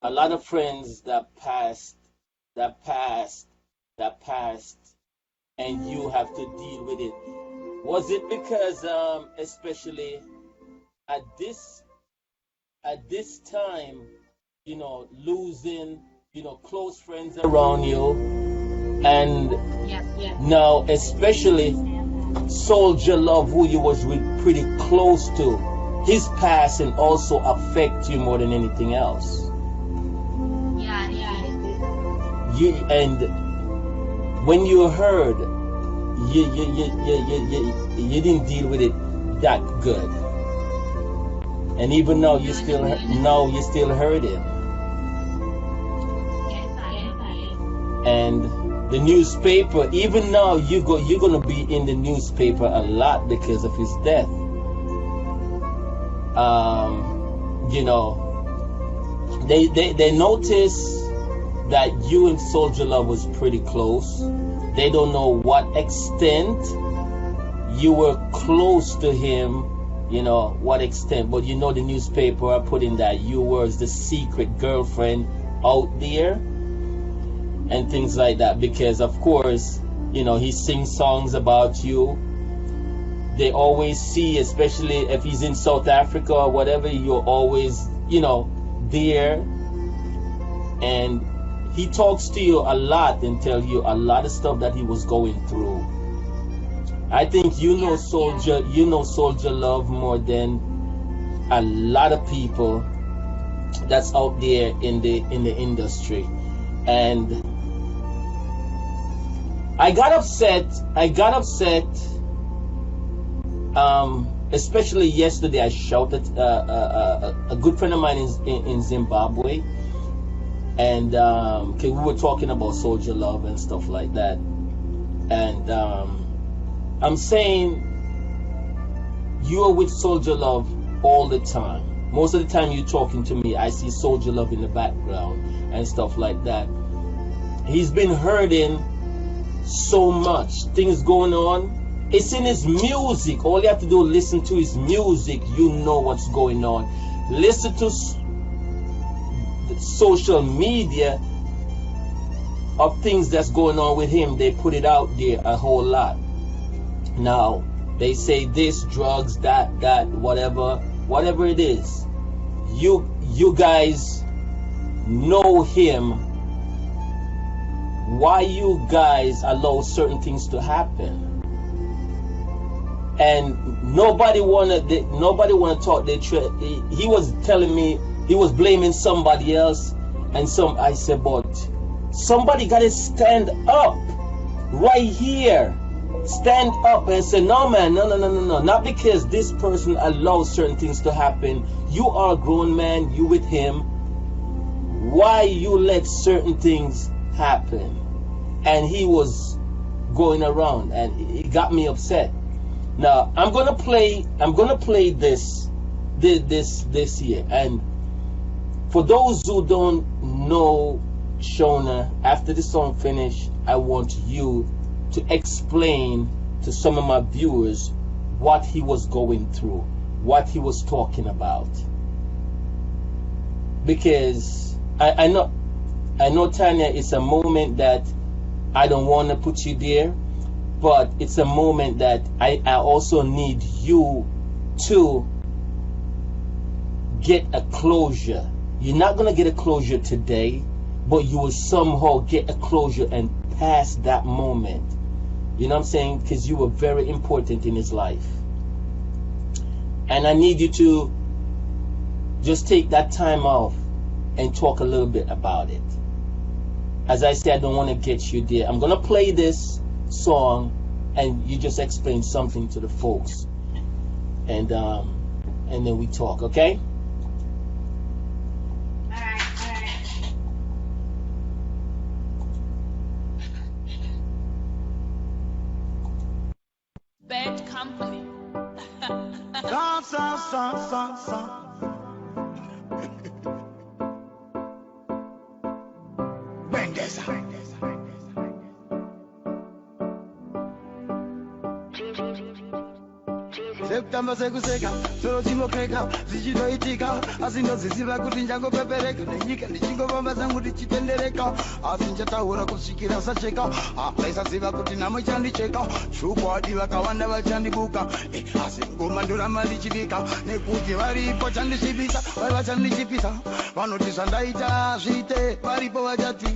a lot of friends that passed, that passed, and you have to deal with it. Was it because, especially at this at this time, losing, close friends around you, and Yeah, now especially Soul Jah Love, who you was with pretty close to, his passing also affect you more than anything else. yeah, And when you heard, you didn't deal with it that good, and even now you still hurting. yes, And the newspaper, even now you're gonna be in the newspaper a lot because of his death. They notice that you and Soul Jah Love was pretty close. They don't know what extent you were close to him, what extent, but the newspaper are putting that you was the secret girlfriend out there and things like that, because of course, he sings songs about you. They always see, especially if he's in South Africa or whatever, you're always, there, and he talks to you a lot and tell you a lot of stuff that he was going through. I think Soul Jah Love more than a lot of people that's out there in the industry. And I got upset, especially yesterday. I shouted a good friend of mine in Zimbabwe, and we were talking about Soul Jah Love and stuff like that, and I'm saying you are with Soul Jah Love all the time. Most of the time you're talking to me, I see Soul Jah Love in the background and stuff like that. He's been hurting so much, things going on. It's in his music. All you have to do is listen to his music. You know what's going on. Listen to the social media of things that's going on with him. They put it out there a whole lot. Now they say this, drugs, that, whatever it is. You guys know him. Why you guys allow certain things to happen? And nobody wanna talk. He was telling me he was blaming somebody else, and I said, but somebody gotta stand up right here stand up and say, no man, no. Not because this person allows certain things to happen. You are a grown man, you with him. Why you let certain things happen? And he was going around and it got me upset. Now I'm gonna play this here. And for those who don't know Shona, after the song finished, I want you to explain to some of my viewers what he was going through, what he was talking about. Because I know Tanya, it's a moment that I don't want to put you there, but it's a moment that I also need you to get a closure. You're not going to get a closure today, but you will somehow get a closure and pass that moment. You know what I'm saying? Because you were very important in his life. And I need you to just take that time off and talk a little bit about it. As I said, I don't want to get you there. I'm going to play this song and you just explain something to the folks. And then we talk, okay? Bad company. Song. Bendeza. September sekuseka, solo chimokeka, zichitoitika, asi ndoziziva kuti njangopepereka, nenyika ndichingobamba zangu ndichitendereka, asi nchataura kusvikira sacheka, vaisaziva kuti namo chandicheka, chokwadi vakawanda vachandibuka, asi ngoma ndoramba ndichidika, nekuti varipo chandichipisa, vaiva chandichipisa, vanoti zvandaita zviite, varipo vachati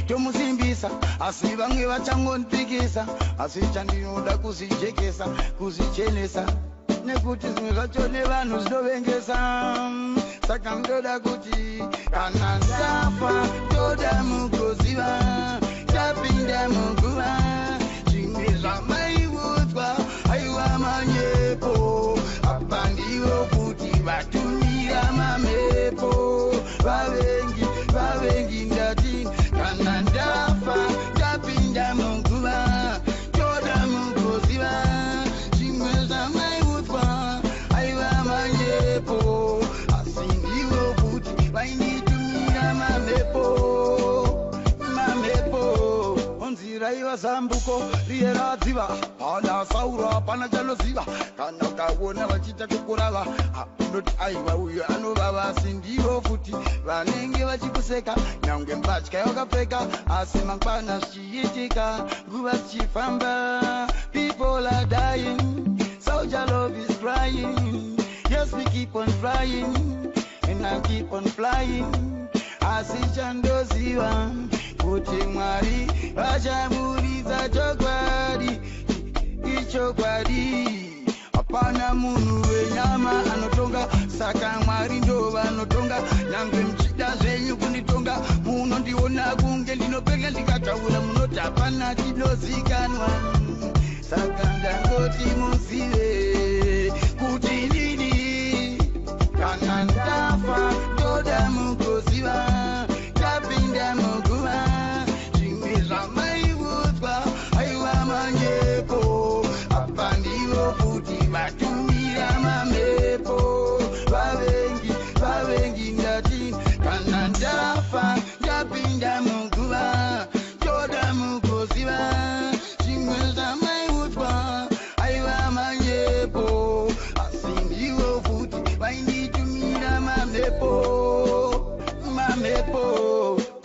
tomusimbisa, asi vamwe vachangondipikisa, asi chandinoda kuzijekesa, kuzichenesa, nekuti zvimwe zvacho nevanhu zvinovengesa. Saka ndoda kuti kana ndafa ndoda mugoziva, tapinda muguva, zvimwe zvamaiudzwa aiwa manyepo, apa ndivo kuti vatumira mamhepo, vavengi ndati kana ndafa tapinda muguva, ndoda mugoziva, zvimwe zvamaiudzwa aiwa manyepo, asi ndivo kuti vainitumira mamhepo. Onzira iva zambuko riye radziva, pana saura pana chanoziva, kana ukaona vachita kukurava unoti aiwa uyo anovava, asi ndivo futi vanenge vachikuseka, nyange mbatya yakapfeka, asi mangwana zvichiitika, nguva zichifamba, people are dying, Soul Jah Love is crying, yes we keep on flying, and I keep on flying, asi chandoziva kuti Mwari vachaburitsa chokwadi, ichokwadi, hapana munhu wenyama anotonga, saka Mwari ndo vanotonga, nyange mchida zvenyu kunditonga, munondiona kunge ndinopenga ndikataura, munoti hapana chinozikanwa, saka ndangoti muzive kuti ndini, kana ndafa ndoda mugoziva, tapinda muguva, zvimwe zvamaiudzwa aiwa manyepo, apa ndivo kuti vatumira mamhepo, vavengi ndati kana ndafa tapinda muguva, ndoda mugoziva, zvimwe zvamaiudzwa aiwa manyepo, asi ndivo futi vainitumira mamhepo.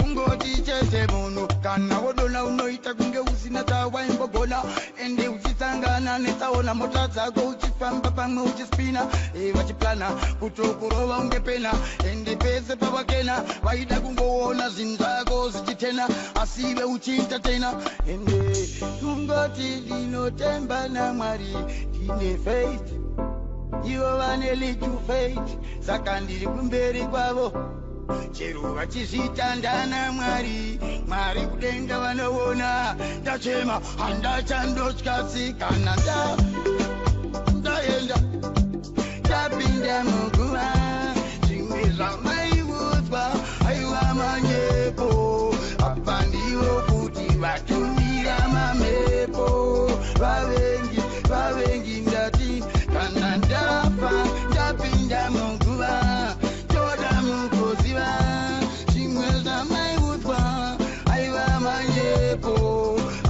Ungoti chete munhu kana wodona unoita kunge usina tawaimbogona, ende uchisangana netsaona mota dzako uchifamba pamwe uchispina, vachiplana kutokurova ungepena, ende pese pavakena vaida kungoona zvinhu zvako zichitena, asi ive uchiita tena, ende ungoti ndinotemba naMwari, ndine faith, ivo vane little faith, saka ndiri kumberi kwavo, chero vachizvitandana mwari kudenga vanoona ndachema handachandotyasikana ndaenda ndapinda muguva zvimwe zvamaiudzwa aiwa manyepo apa ndivo kuti vatumira mamhepo vavengi ndati kana ndafa ndapinda muguva toda mukoziva zvimwe zvamaiudzwa aiva manyepo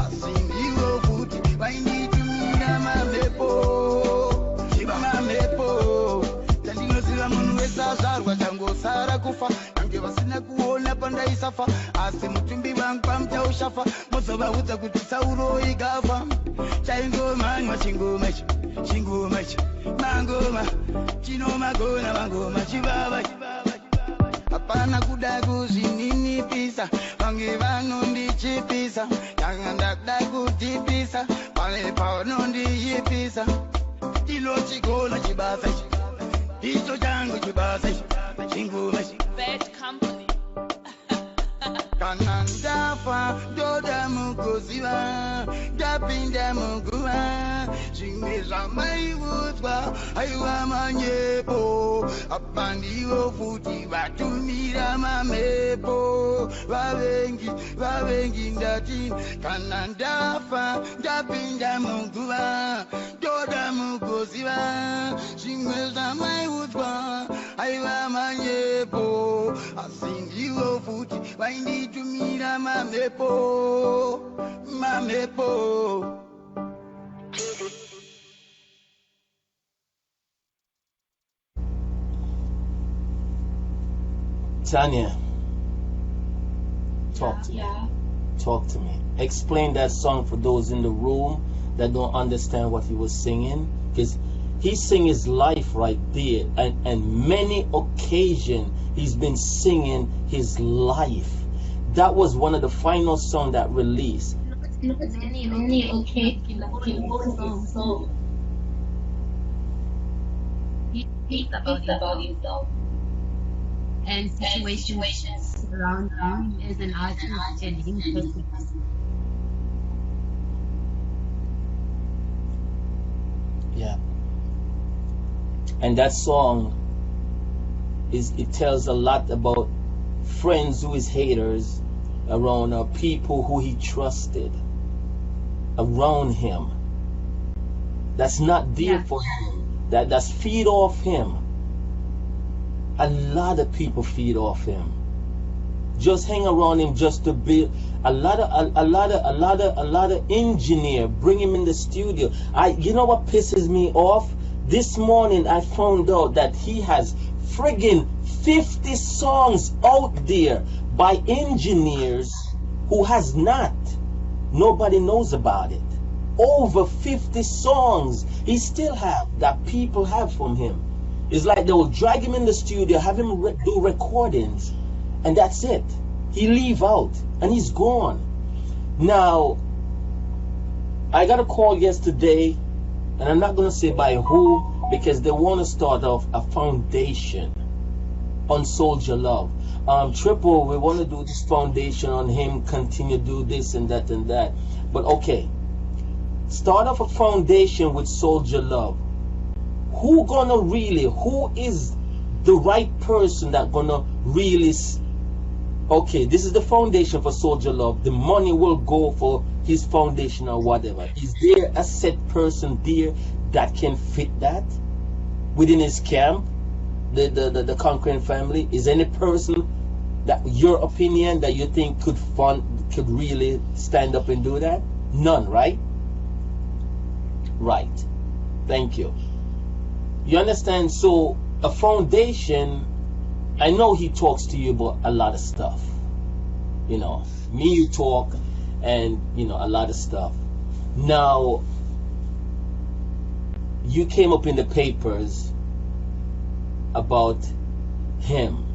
asi ndivo kuti vainditumira mamhepo tandinoziva munhu wese azvarwa tangosara kufa kange vasina kuona pandaisafa asi mutumbi vangu pamutaushafa mozovaudza kuti sauro igafa chaingomanywa chingoma ichi mangoma chinomagona mangoma chivava hapana kuda kuzvininipisa vange vanondichipisa tanga ndakuda kutipisa pale pavanondiyipisa tinochigona chibasa ichi icho changu chibasa ichi chingoma ichi Bad company. kana ndafa ndoda mukuziva ndapinda muguva zvimwe zvamaiudzwa aiwa manyepo apa ndivo futi vatumira mamhepo vavengi ndati kana ndafa ndapinda muguva ndoda mukuziva zvimwe zvamaiudzwa aiva manyepo asi ndivo futi vainditumira mamhepo Tanya, talk to me. Talk to me. Explain that song for those in the room that don't understand what he was singing, because he sing his life right there, and many occasions he's been singing his life. That was one of the final songs that released. He speaks about himself and situations around him as an artist and him personally. Yeah. And that song it tells a lot about friends who is haters around, people who he trusted around him. That's not there for him. That's feed off him. A lot of people feed off him. Just hang around him just to build. A lot of engineer bring him in the studio. You know what pisses me off? This morning I found out that he has friggin' 50 songs out there by engineers who has not. Nobody knows about it. Over 50 songs he still have that people have from him. It's like they will drag him in the studio, have him do recordings, and that's it. He leave out and he's gone. Now, I got a call yesterday, and I'm not going to say by who, because they want to start off a foundation on Soul Jah Love. Triple, we want to do this foundation on him, continue to do this and that and that. But okay, start off a foundation with Soul Jah Love. Who is the right person that gonna really, okay, this is the foundation for Soul Jah Love. The money will go for his foundation or whatever. Is there a set person there that can fit that within his camp? The Conquering family? Is any person that your opinion that you think could really stand up and do that? None, right? Right. Thank you. You understand? So a foundation, I know he talks to you about a lot of stuff. You know, me, you talk, and you know, a lot of stuff. Now, you came up in the papers about him.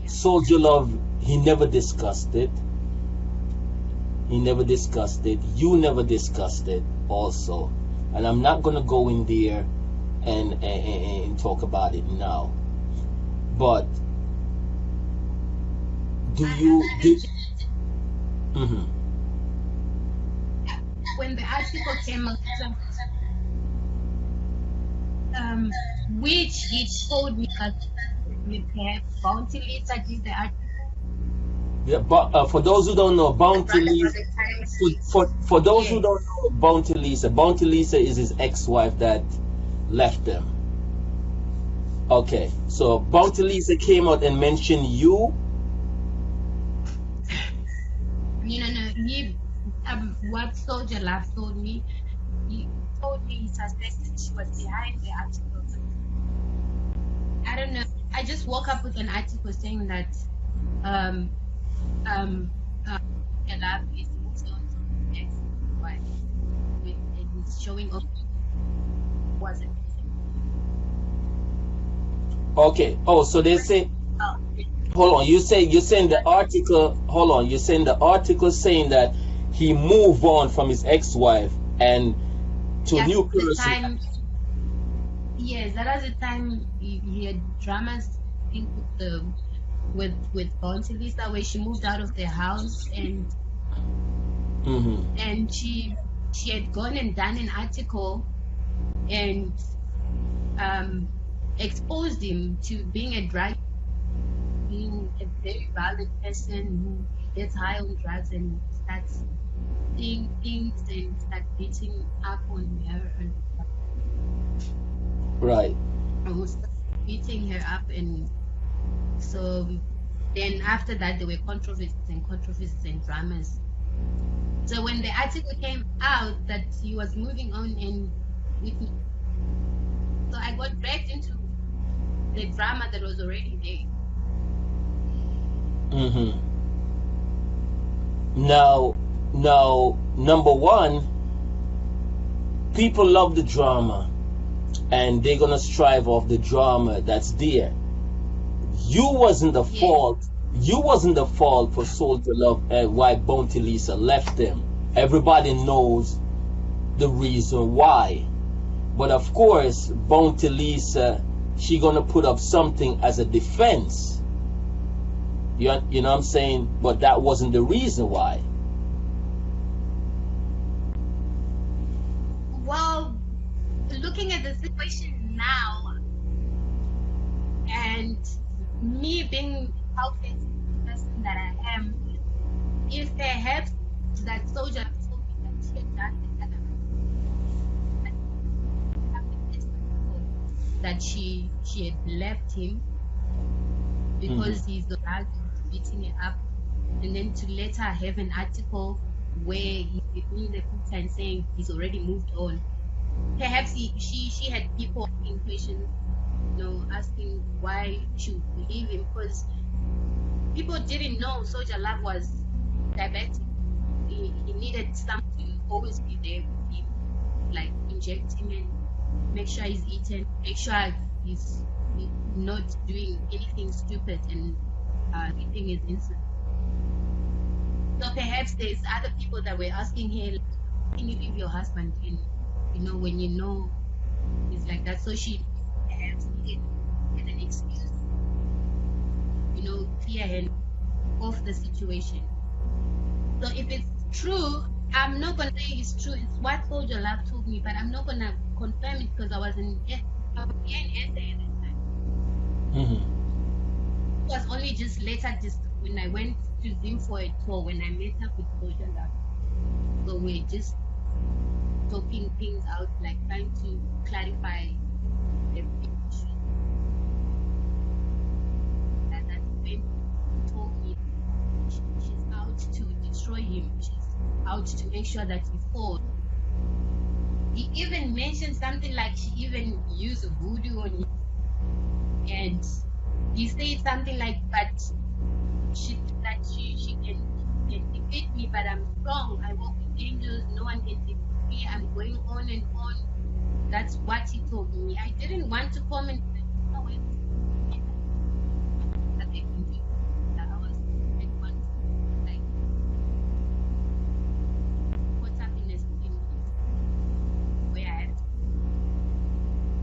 Soul Jah Love, he never discussed it. He never discussed it. You never discussed it also. And I'm not going to go in there and talk about it now. But do you did? When the article came out, which he told me that perhaps Bounty Lisa did the article. Yeah, but for those who don't know, Bounty Lisa. For those who don't know Bounty Lisa is his ex-wife that left them. Okay, so Bounty Lisa came out and mentioned you. No. He, what Soul Jah Love told me, he told me he suspected she was behind the article. I don't know. I just woke up with an article saying that Jah Love is also ex-wife, and it's showing up wasn't. Okay. Oh, so they say. Hold on. You're saying the article. Hold on. You're saying the article saying that he moved on from his ex-wife and to a new person. Yes, that was the time he had dramas. I think with Bounty Lisa, where she moved out of the house and and she had gone and done an article and exposed him to being a drug, being a very violent person who gets high on drugs and starts seeing things and start beating up on her and right. Beating her up, and so then after that there were controversies and dramas. So when the article came out that he was moving on and with me, so I got dragged into the drama that was already there. Now, number one, people love the drama and they're gonna strive off the drama that's there. You wasn't the fault. You wasn't the fault for Soul Jah Love and why Bounty Lisa left them. Everybody knows the reason why. But of course, Bounty Lisa, she gonna put up something as a defense. You know what I'm saying? But that wasn't the reason why. Well, looking at the situation now, and me being healthy person that I am, if perhaps that Soul Jah told me that she had done that she had left him because he's the one beating it up, and then to later have an article where he in the picture and saying he's already moved on. Perhaps she had people asking questions, asking why she would leave him, because people didn't know Soul Jah Love was diabetic. He needed someone to always be there with him, like inject him and make sure he's eating, make sure he's not doing anything stupid and eating his insulin. So perhaps there's other people that were asking her, can you leave your husband? And when it's like that. So she perhaps needed an excuse, clear her off the situation. So if it's true, I'm not gonna say it's true. It's what Soul Jah Love told me, but I'm not gonna confirm it because I was in SA at that time. It was only just later, just when I went to Zim for a tour, when I met up with Soul Jah Love. So we're just talking things out, like trying to clarify the issue. And that's when he told me she's out to destroy him. She's out to make sure that he falls. He even mentioned something like she even used voodoo on him. And he said something like, but she can defeat me, but I'm strong. I walk with angels. No one can defeat me. I'm going on and on. That's what he told me. I didn't want to comment. That they can do. I didn't want to, like, put happiness in where I had to.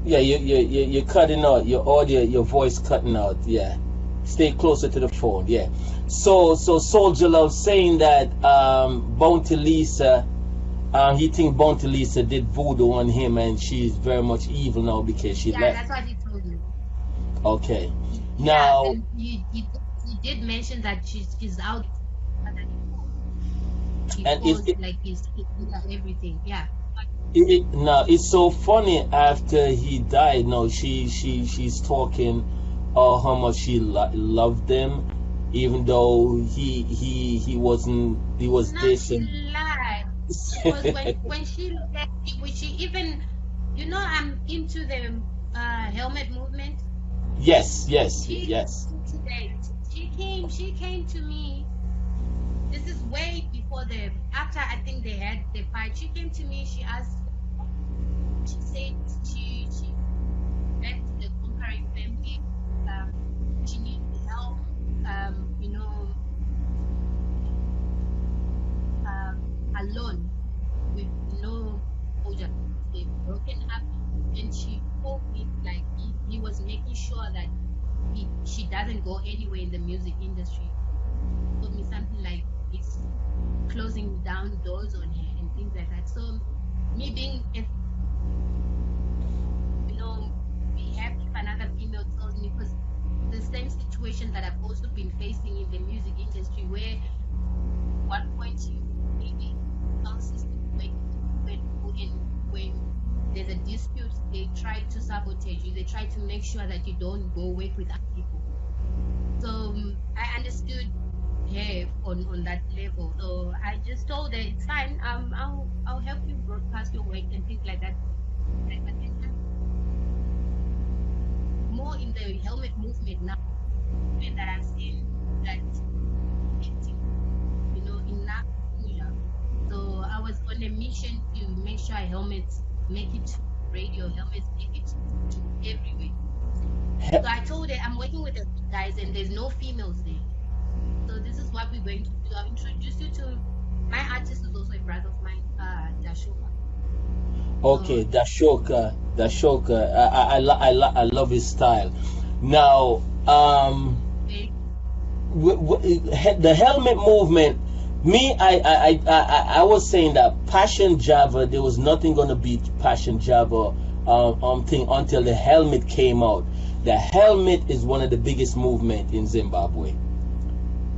Yeah, you're cutting out your audio, your voice cutting out. Yeah. Stay closer to the phone. Yeah. So Soul Jah Love saying that Bounty Lisa, he think Bounty Lisa did voodoo on him, and she's very much evil now because she Yeah, left. that's what he told me. Okay. Yeah, Now, and he did mention that she's out. He and calls like he's everything. Yeah. now it's so funny after he died. Now she's talking how much she loved him, even though he wasn't. He was No, this she and lied. Because when she left, when she even, I'm into the helmet movement. yes. She came to me. This is way before after I think they had the fight. She came to me. She asked. She said she went to the conquering family. She needs help. Alone with no soldier. They broken up, and she told me like he was making sure that she doesn't go anywhere in the music industry. Told me something like it's closing down doors on her and things like that. So me being be happy if another female tells me, because the same situation that I've also been facing in the music industry, where at one point you maybe sound system when there's a dispute, they try to sabotage you. They try to make sure that you don't go work with other people. So I understood her on that level. So I just told her it's fine. I'll help you broadcast your work and things like that. But then more in the helmet movement now, and that I've seen that enough. So I was on a mission to make sure helmets make it to radio, helmets make it to everywhere. So I told her I'm working with the guys and there's no females there. So this is what we're going to do. I'll introduce you to my artist, is also a brother of mine, Dashoka. okay, Dashoka. I love his style. Now, the helmet movement. Me, I was saying that Passion Java, there was nothing gonna beat Passion Java thing until the helmet came out. The helmet is one of the biggest movement in Zimbabwe.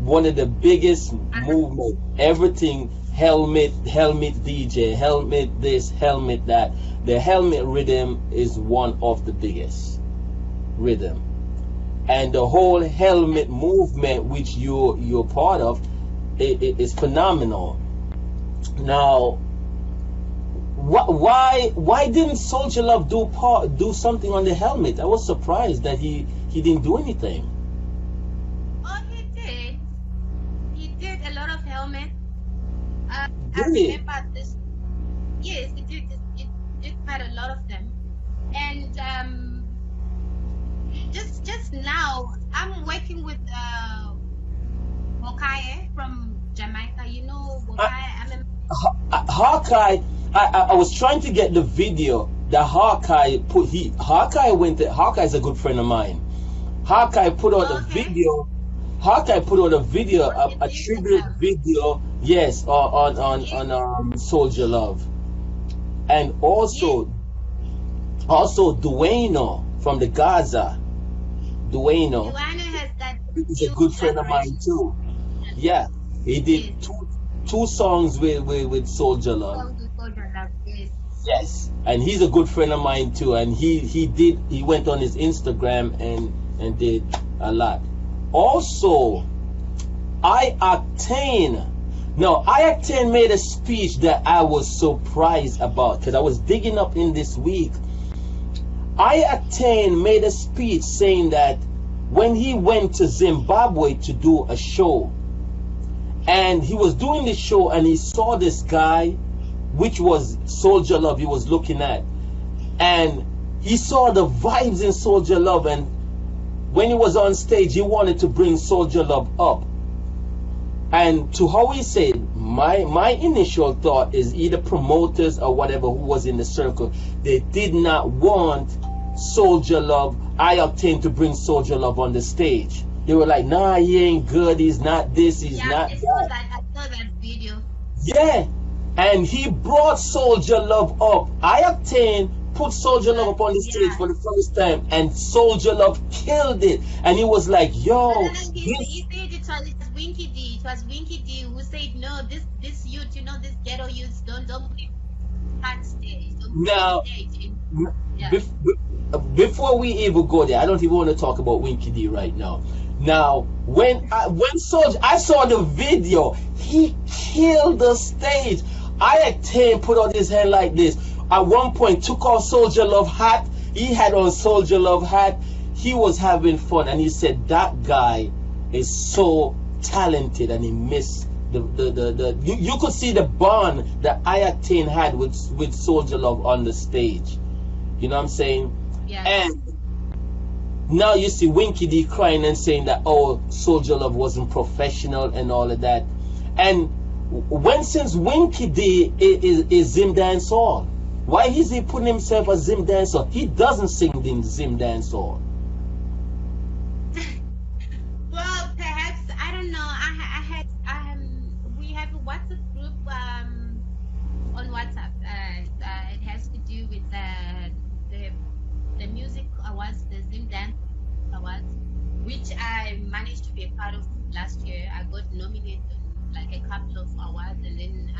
One of the biggest movement. Everything helmet DJ, helmet this, helmet that. The helmet rhythm is one of the biggest rhythm, and the whole helmet movement, which you're part of, is phenomenal. Now, why didn't Soul Jah Love do something on the helmet? I was surprised that he didn't do anything. Oh, he did. He did a lot of helmets. I Really? remember this. Yes, he did. He did quite a lot of them. And just now, I'm working with Hawkeye from Jamaica. You know Hawkeye? Hawkeye, I was trying to get the video that Hawkeye put. Hawkeye is a good friend of mine. Hawkeye put out a video. Hawkeye put out a video, a tribute video, yes, on Soul Jah Love, and also Dueno from the Gaza. Dueno has that. He's a good friend of mine too. Yeah, he did two songs with Soul Jah Love. Yes, and he's a good friend of mine too. And he went on his Instagram and did a lot. Also, I-Octane made a speech that I was surprised about, because I was digging up in this week. I-Octane made a speech saying that when he went to Zimbabwe to do a show, and he was doing the show and he saw this guy, which was Soul Jah Love, he was looking at, and he saw the vibes in Soul Jah Love, and when he was on stage, he wanted to bring Soul Jah Love up. And to how he said, my initial thought is either promoters or whatever who was in the circle, they did not want Soul Jah Love, I-Octane, to bring Soul Jah Love on the stage. They were like, nah, he ain't good. He's not this. He's not I that. saw that. I saw that video. Yeah. And he brought Soul Jah Love up. I Octane put Soul Jah Love up on the stage for the first time, and Soul Jah Love killed it. And he was like, yo. He said it was Winky D. It was Winky D who said, no, this youth, you know, this ghetto youth, don't can't stage. Now, before we even go there, I don't even want to talk about Winky D right now. Now, when Soul, I saw the video, he killed the stage. I Octane put on his hand like this. At one point, took off Soul Jah Love hat. He had on Soul Jah Love hat. He was having fun, and he said that guy is so talented, and he missed you could see the bond that I Octane had with Soul Jah Love on the stage. You know what I'm saying? Yeah. And now you see Winky D crying and saying that, oh, Soul Jah Love wasn't professional and all of that. And since Winky D is Zim Dancehall, why is he putting himself as Zim Dancehall? He doesn't sing in Zim Dancehall. Well, perhaps, I don't know. We have a WhatsApp group on WhatsApp. It has to do with the music awards, the Zim Dance Awards, which I managed to be a part of last year. I got nominated on like a couple of awards, and then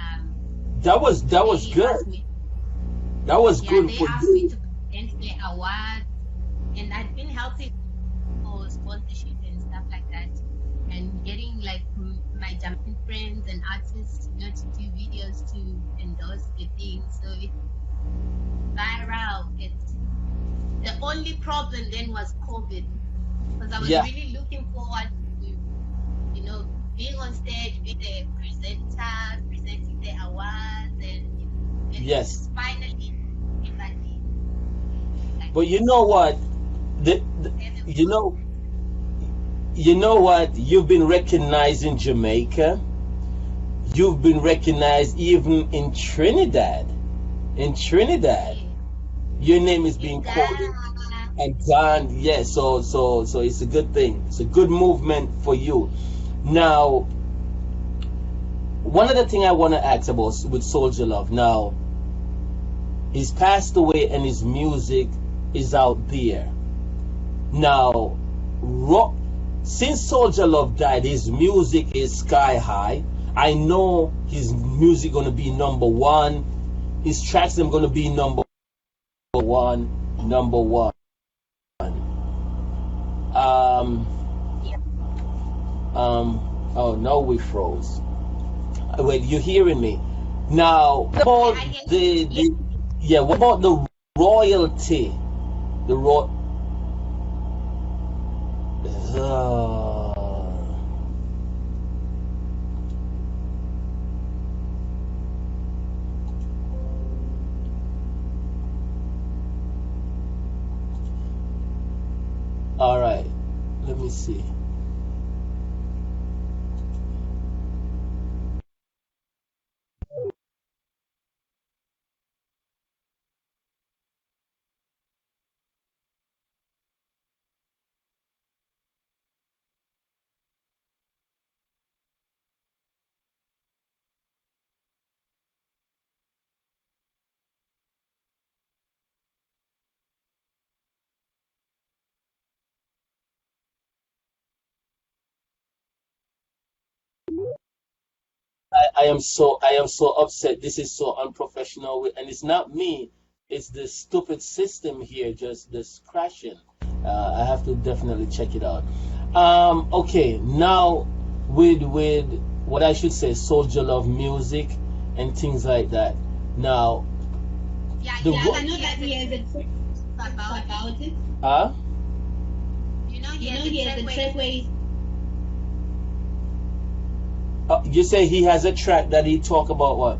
that was good. That was good they for asked you. me to present the awards, and I've been helping for sponsorship and stuff like that, and getting like my Jamaican friends and artists, you know, to do videos to endorse the thing. So it's viral. The only problem then was COVID, because I was really looking forward to, you know, being on stage, being a presenter, presenting the awards, and yes, finally, everybody. But you know what? You know what? You've been recognized in Jamaica. You've been recognized even in Trinidad. In Trinidad, your name is being called and done. Yes, so it's a good thing. It's a good movement for you. Now, one other thing I want to ask about with Soul Jah Love. Now, he's passed away and his music is out there. Now, since Soul Jah Love died, his music is sky high. I know his music gonna be number one. His tracks are gonna be number one. Oh no, we froze. Wait, you hearing me? Now, what about what about the royalty? All right, let me see. I am so upset. This is so unprofessional, and it's not me. It's the stupid system here just crashing. I have to definitely check it out. Okay, now with what I should say, Soul Jah Love music and things like that. Now, I know that he has a trick about it. Huh? You know, he has a trick where he you say he has a track that he talk about what?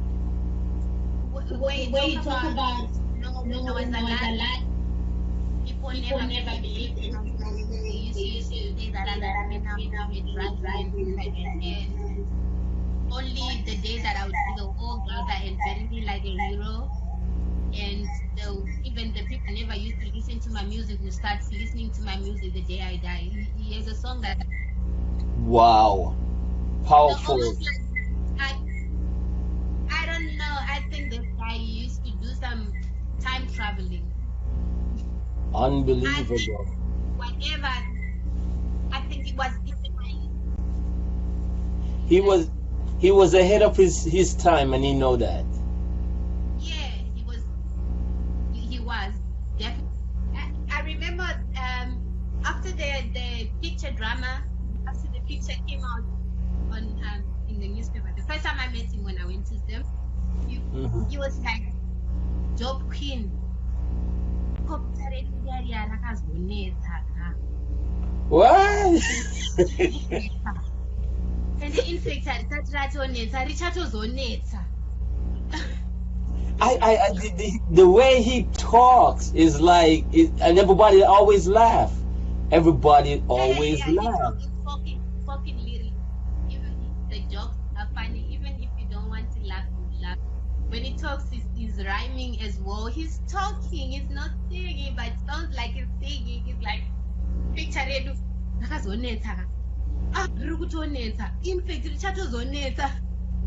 Where you talk about no, it's a lot. People never believe it. They used to say that I'm with and only the day that I would see the whole brother and treating me like a hero. and even the people never used to listen to my music will start listening to my music the day I die. He has a song that Wow. Powerful. almost like I don't know. I think this guy used to do some time traveling. Unbelievable. Whatever. I think it was He was ahead of his time, and he know that. yeah, he was definitely. I remember after the picture drama, after the picture came out on in the newspaper, the first time I met him when I went to them, he was like, "Job Queen." What? And the infected The way he talks is like, and everybody always laugh. Everybody always laugh. Fucking lyrics. Even the jokes are funny. Even if you don't want to laugh, you laugh. When he talks, he's rhyming as well. He's talking. He's not singing, but it sounds like he's singing. He's like, picture it. In fact, Richard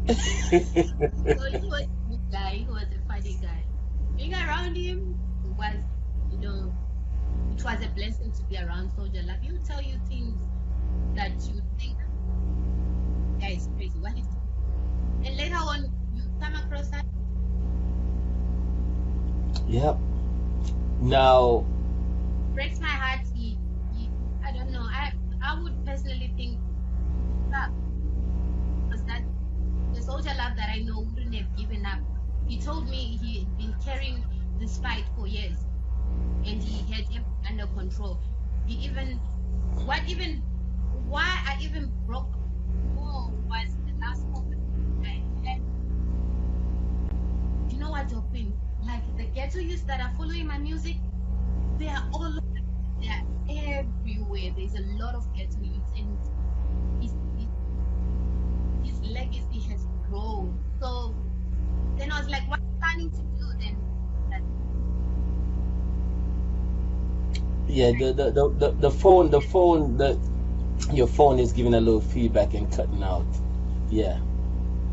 so he was a good guy. He was a funny guy. Being around him was, it was a blessing to be around Soul Jah Love. He'll tell you things that you think, guy is crazy. What is it? And later on, you come across that. Yep. Now, Breaks my heart. I don't know. I would personally think that because that the Soul Jah Love that I know wouldn't have given up. He told me he had been carrying this fight for years, and he had him under control. Why I even broke more was the last moment. You know what, Jopin? Like the ghetto youths that are following my music, they are everywhere. There's a lot of ghetto youths, and his legacy has grown. So then I was like, what are you planning to do then? yeah, your phone is giving a little feedback and cutting out. Yeah.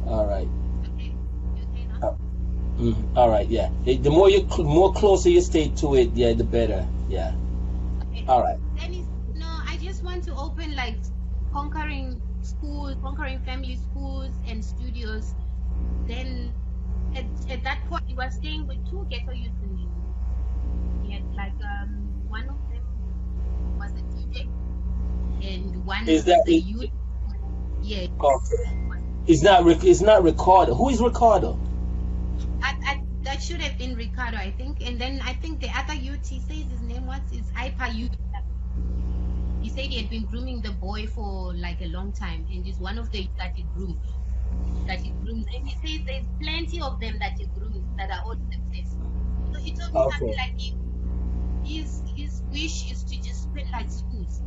All right. Okay. Now? All right. Yeah. The more closer you stay to it, yeah, the better. Yeah. Okay. All right. Then I just want to open like conquering family schools and studios. Then at that point, we were staying with two ghetto youths in the He had like one of them was a DJ, and one Is was that a it? youth. Yeah. Okay. It's not Ricardo. Who is Ricardo? That should have been Ricardo, I think. And then I think the other youth, he says his name was Ipa Youth. He said he had been grooming the boy for like a long time, and he's one of the youth that he grooms. And he says there's plenty of them that he grooms that are all successful. So he told me something like his wish is to just spend like schools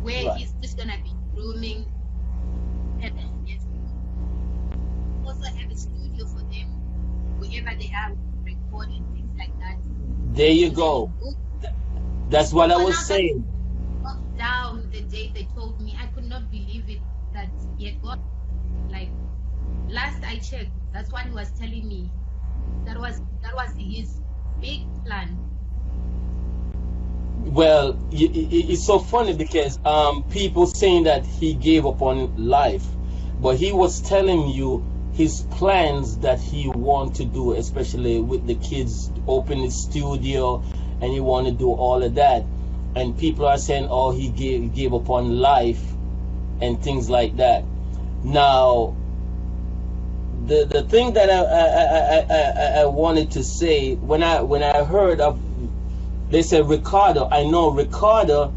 where Right. he's just gonna be grooming and yes, also have a studio for them wherever they are recording things like that. There you go. That's what I was saying. Down the day they told me, I could not believe it that he had got, like, last I checked, that's what he was telling me. That was his big plan. Well, it's so funny because people saying that he gave up on life, but he was telling you his plans that he want to do, especially with the kids, open his studio, and he want to do all of that. And people are saying, oh, he gave up on life and things like that. Now, the thing that I wanted to say, when I heard of, they said Ricardo, I know Ricardo,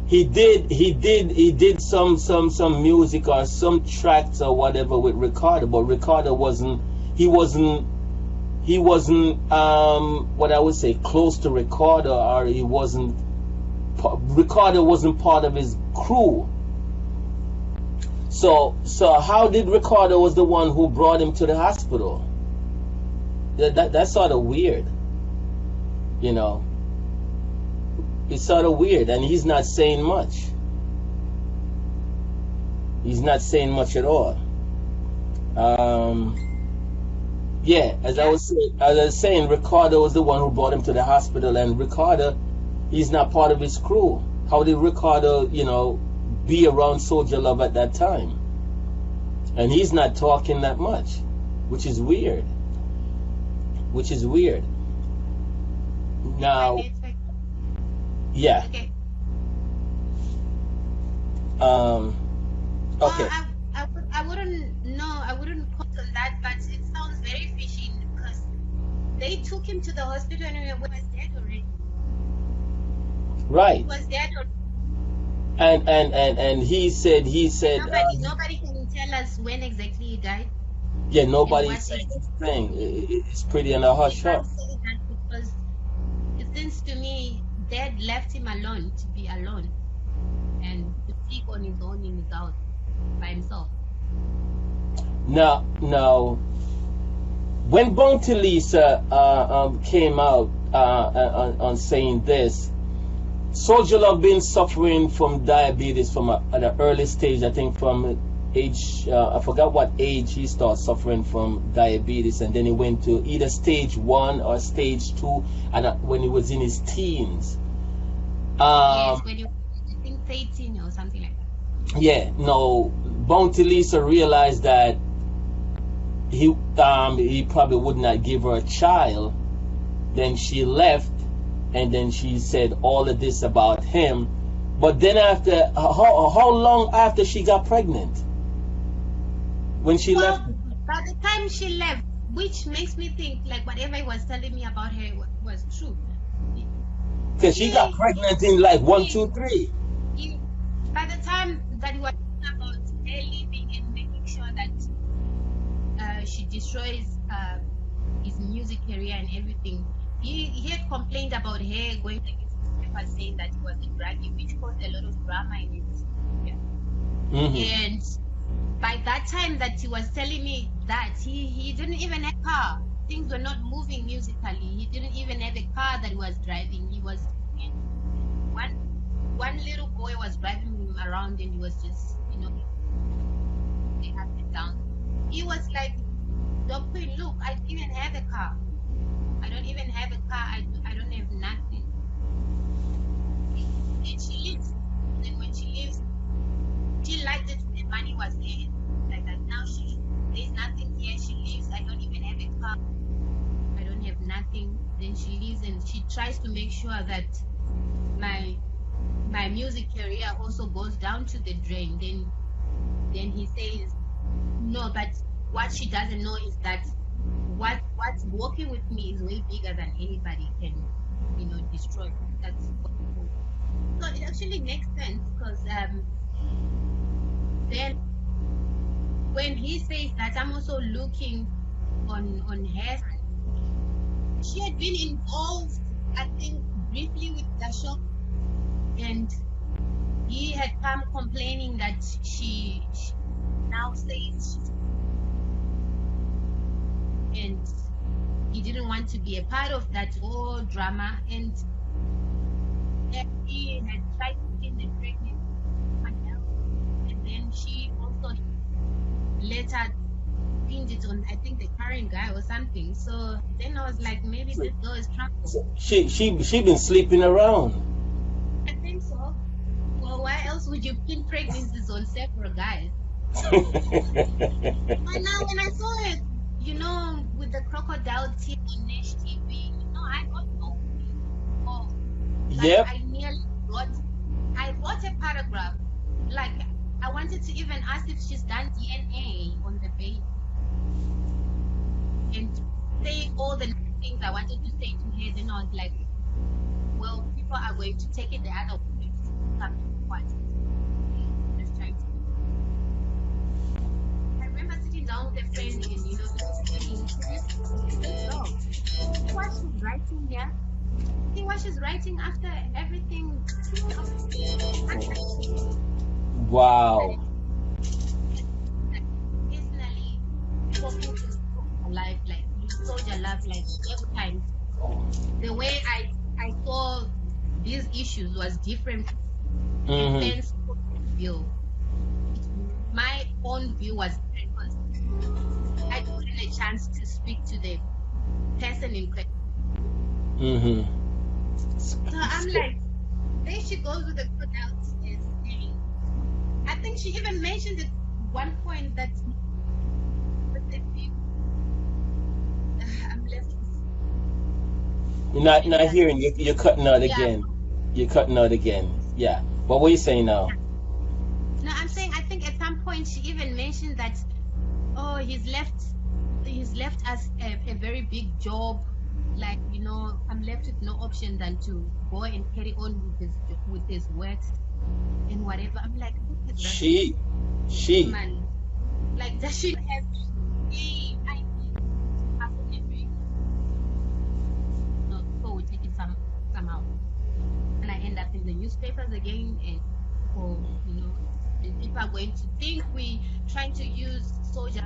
he did some music or some tracks or whatever with Ricardo, but Ricardo wasn't what I would say close to Ricardo, or Ricardo wasn't part of his crew. So how did Ricardo was the one who brought him to the hospital? that's sort of weird, you know. It's sort of weird, and he's not saying much. He's not saying much at all. Yeah, as I was saying, Ricardo was the one who brought him to the hospital, and Ricardo, he's not part of his crew. How did Ricardo, you know, be around Soul Jah Love at that time? And he's not talking that much, which is weird. Now, yeah. Okay. Okay. I wouldn't quote on that, but it sounds very fishy because they took him to the hospital and he was dead already. Right. He was dead already. And he said nobody can tell us when exactly he died. Yeah, nobody said anything. It's pretty in a hush hush. Because it seems to me Dad left him alone to be alone and to sleep on his own in his house by himself. Now, when Bounty Lisa came out on saying this, Soul Jah Love been suffering from diabetes from at an early stage. I think from age, I forgot what age he started suffering from diabetes, and then he went to either stage 1 or stage 2, and when he was in his teens. Yes, when he was, I think 13 or something like that. Yeah, no, Bounty Lisa realized that he probably would not give her a child. Then she left, and then she said all of this about him. But then after, how long after she got pregnant? When she left? By the time she left, which makes me think like whatever he was telling me about her was true. Because she got pregnant in like 1, 2, 3. By the time that he was talking about her leaving and making sure that she destroys his music career and everything, he had complained about her going to his paper saying that he was a druggie, which caused a lot of drama in his career. And by that time that he was telling me that he didn't even have a car. Things were not moving musically. He didn't even have a car that he was driving. He was one little boy was driving him around, and he was just, you know, they up and down. He was like, Doctor, look, I don't even have a car. I don't even have a car. I don't have nothing. And she leaves. Then when she leaves, she liked it. The money was there. Like that. Now there's nothing here. She leaves. I don't even have a car. I don't have nothing. Then she leaves, and she tries to make sure that my music career also goes down to the drain. Then he says, no, but what she doesn't know is that what's working with me is way bigger than anybody can, you know, destroy. That's so it actually makes sense because then when he says that, I'm also looking on her. She had been involved, I think, briefly with the shop, and he had come complaining that she now says and he didn't want to be a part of that whole drama, and he had tried to get the pregnancy, and then she also later pinned it on, I think, the current guy or something. So then I was like, maybe this girl is trouble. She been sleeping around. I think so. Well, why else would you pin pregnancies on several guys? And now when I saw it, you know, with the crocodile teeth on Nash TV, you know, I got no. Oh, like yep. I wrote a paragraph. Like I wanted to even ask if she's done DNA on the baby, and say all the things I wanted to say to her. Then I was like, well, people are going to take it the other way. What? Just trying to. I remember sitting down with a friend and, you know, saying, see what she's writing here? See what she's writing after everything? Wow. Personally, talking to alive, like Soul Jah Love like every time. The way I saw these issues was different from Mm-hmm. Ben's view. My own view was different because I didn't get a chance to speak to the person in question. Mm-hmm. So I'm like, there she goes with the good out thing. I think she even mentioned at one point that I'm left. You're not hearing. You're cutting out Yeah. again. You're cutting out again. Yeah. What were you saying now? No, I'm saying I think at some point she even mentioned that, oh, he's left us a very big job. Like, you know, I'm left with no option than to go and carry on with his work and whatever. I'm like, look at that She. man. Like, does she have? Hey, I need every. No, so we take it somehow, and I end up in the newspapers again, and you know, the people are going to think we trying to use soldiers.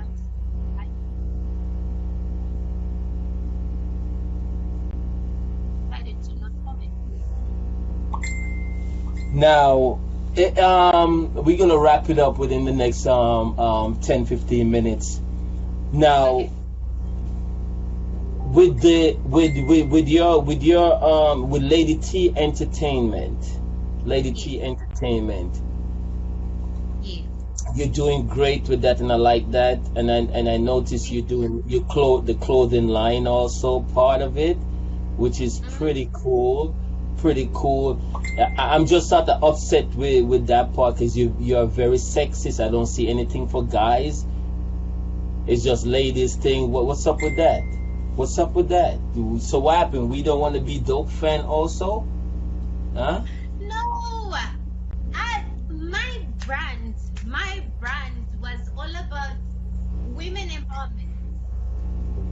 Now, we're gonna wrap it up within the next 10-15 minutes. Now, Okay. with Lady T Entertainment, Yeah. you're doing great with that, and I like that. And I notice you're doing the clothing line also part of it, which is pretty cool. I'm just sort of upset with that part because you're very sexist. I don't see anything for guys. It's just ladies thing. What's up with that? What's up with that? So what happened? We don't want to be dope fan also? Huh? No, my brand was all about women empowerment.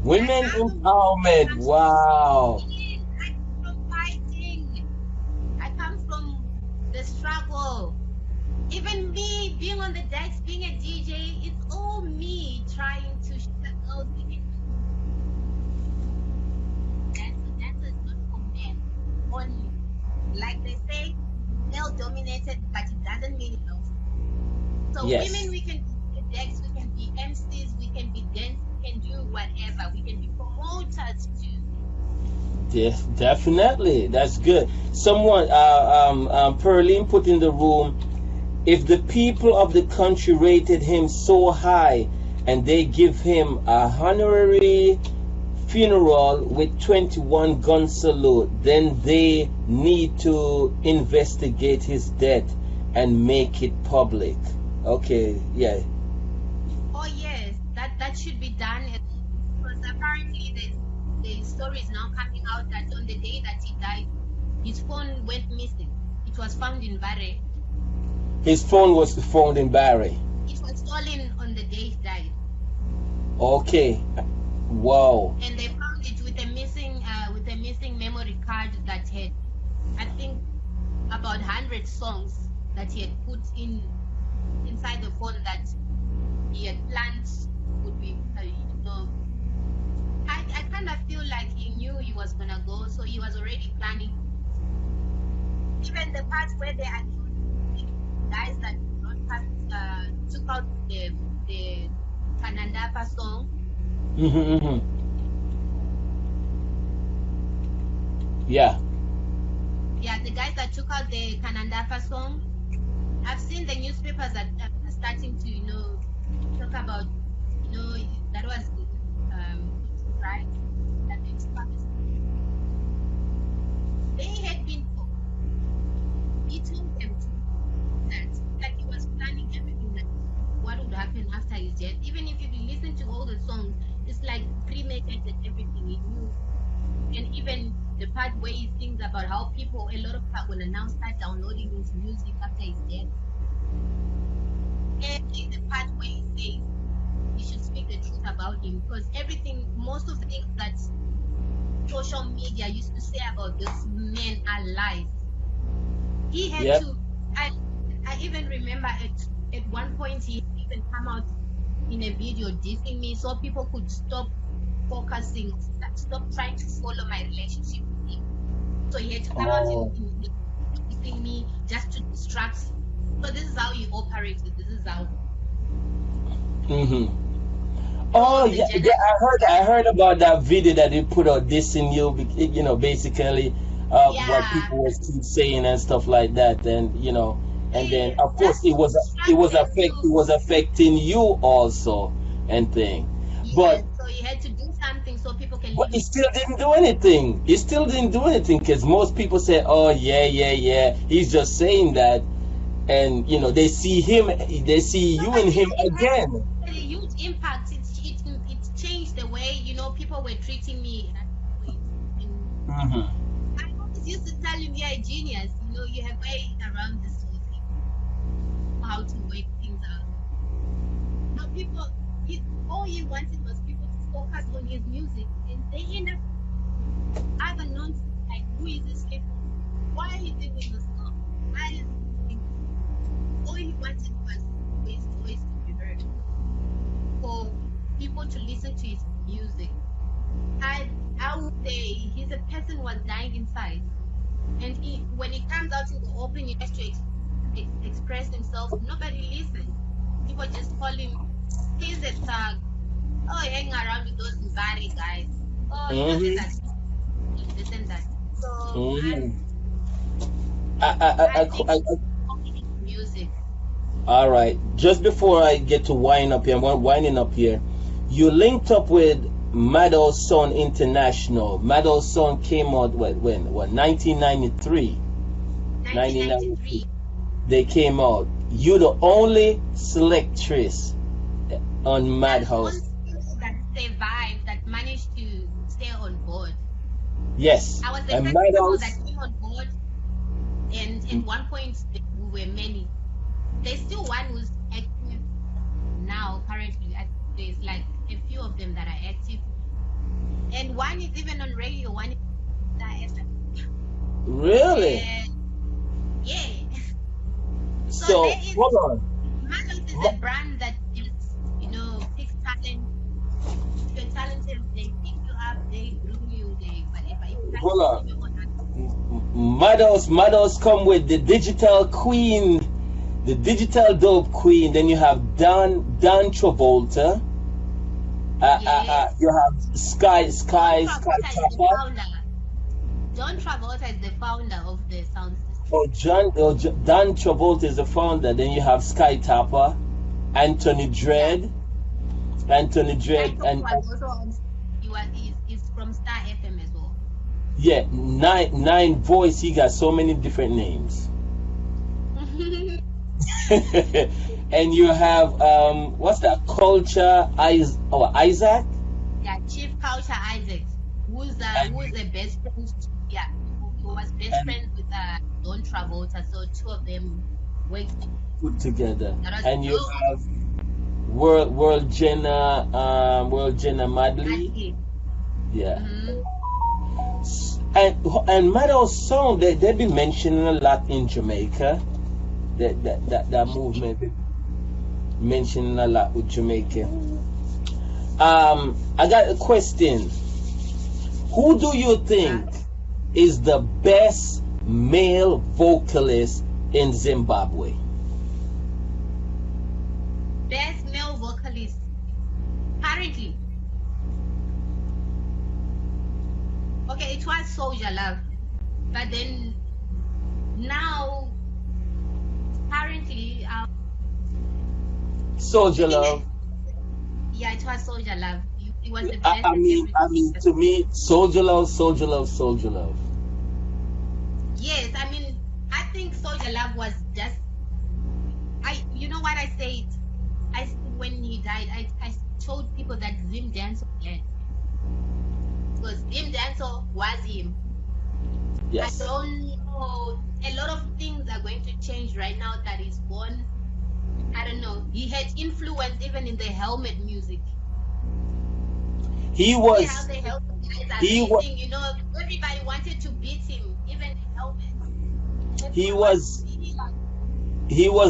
Women empowerment. Wow. I come from fighting. I come from the struggle. Even me being on the decks, being a DJ, it's all me trying to shut out the Dance is not for men only. Like they say, male dominated, but it doesn't mean it also. So Yes. women, we can be the decks, we can be MCs, we can be dance, we can do whatever. We can be promoters too. Yes, definitely. That's good. Someone, Perlene put in the room, if the people of the country rated him so high and they give him a honorary funeral with 21 gun salute, then they need to investigate his death and make it public. Okay, yeah. Oh yes, that should be done because apparently the story is now coming out that on the day that he died, his phone went missing. It was found in Barre. His phone was found in Barry. It was stolen on the day he died, Okay. Wow. and they found it with a missing memory card that had, I think, about 100 songs that he had put inside the phone that he had planned would be, I kind of feel like he knew he was gonna go, so he was already planning. Even the part where they accused guys that took out the Kanandapa song. Yeah. Yeah, the guys that took out the Kanandapa song. I've seen the newspapers that are starting to, talk about, that was right. That they had been told. He told them that he was planning everything, that what would happen after his death. Even if you listen to all the songs, it's like premeditated and everything he knew. And even the part where he sings about how a lot of people will now start downloading his music after his death. And the part where he says you should speak the truth about him, because most of the things that social media used to say about those men are lies. He had to. I even remember at one point he even come out in a video dissing me, so people could stop focusing, stop trying to follow my relationship with him. So he had to come out in keeping me just to distract. So this is how he operates. This is how. Oh yeah, I heard about that video that they put out dissing you, basically what people was keep saying and stuff like that, and and then of course it was affecting you also and thing. But so he had to do something so people can. But he still didn't do anything. He still didn't do anything because most people say, "Oh yeah, he's just saying that," and they see you and him again. A huge impact. It changed the way people were treating me. I always used to tell him, "You're a genius. You have way around this whole thing. How to work things out." Now all he wanted was people to focus on his music, and they end up other nonsense like, "Who is this kid? Why are you doing this song?" All he wanted was for his voice to be heard, for people to listen to his music. I would say he's a person who was dying inside, and when he comes out in the open, he has to express himself. Nobody listens. People just call him. He's a thug. Oh, hang around with those Zimbabwe guys. Oh, he does that. This and that. So I music. All right. Just before I get to winding up here, you linked up with Meadow Sound International. Meadow Sound came out when? 1993. 1993. They came out. You're the only Selektress on Madhouse that survived, that managed to stay on board. Yes. I was the first people that came on board, and at one point we were many. There's still one who's active now currently. There's like a few of them that are active, and one is even on radio. One is really? Yeah. So hold on. Madhouse is a brand that just picks talent. If you're talented, they pick you up, they groom you, they whatever. Hold on. Madhouse come with the digital queen, the digital dope queen. Then you have Dan Travolta. Yes. You have Sky Tapper. John Travolta is the founder of the sound system. Dan Travolta is the founder. Then you have Sky Tapper, Anthony Dredd, and he's from Star FM as well. Yeah, nine voice. He got so many different names. And you have what's that? Culture Isaac? Yeah, Chief Culture Isaac, who's the best friend. Yeah, he was best friends with Don Travolta, so two of them worked put together. And you have World Jenna Madley. Yeah. And Meadow Sound, they've been mentioning a lot in Jamaica. That movement been mentioning a lot with Jamaica. I got a question. Who do you think is the best male vocalist in Zimbabwe? Best male vocalist currently. Okay, it was Soul Jah Love, but then now currently Soul Jah Love. Yeah, it was Soul Jah Love. It was the best. I mean, to me, Soul Jah Love. Yes, I mean, I think Soul Jah Love was just. You know what I said? When he died, I told people that Zim Dancer left. Because Zim Dancer was him. Yes. I don't know. A lot of things are going to change right now that he's gone. I don't know. He had influence even in the helmet music. He was. Everybody wanted to beat him, even the helmet. He was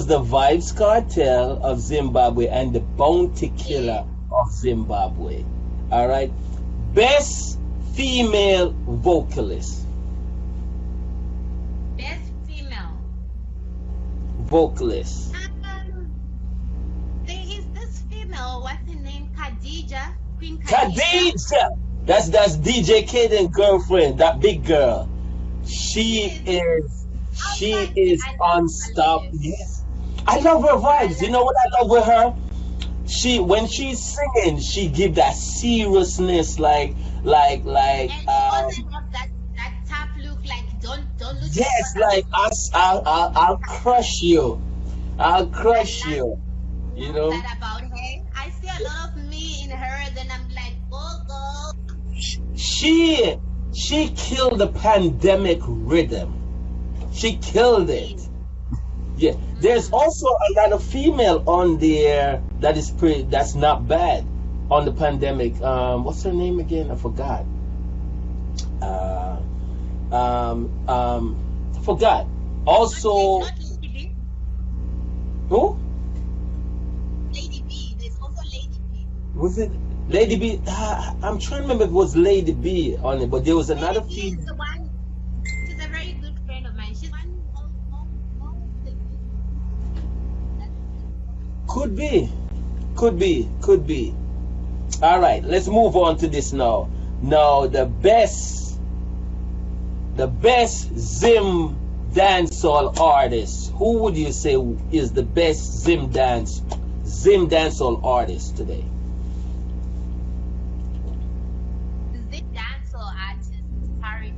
the Vibes Cartel of Zimbabwe and the Bounty Killer of Zimbabwe. All right. Best female vocalist. Best female. Vocalist. There is this female, what's her name? Khadija. Queen Khadija. That's DJ Kaden's girlfriend, that big girl. She is unstoppable. Yes. I love her vibes. You know what I love with her? When she's singing, she give that seriousness, like. And she also have that tough look, like don't look. Yes, like I'll crush you. I'll crush you. You know. That about her. I see a lot of me in her. Then I'm like, go. She killed the pandemic rhythm. She killed it. Yeah. There's also a lot of female on there that's not bad on the pandemic. What's her name again? I forgot. I forgot. Also, Not Lady B. who Lady B. There's also Lady B. was it? Lady B. I'm trying to remember if it was Lady B on it, but there was another Lady B is female. the one. She's a very good friend of mine. She's one. Could be. All right, let's move on to this now. Now, the best Zim dancehall artist. Who would you say is the best Zim dancehall artist today? The dancehall artist, Harry.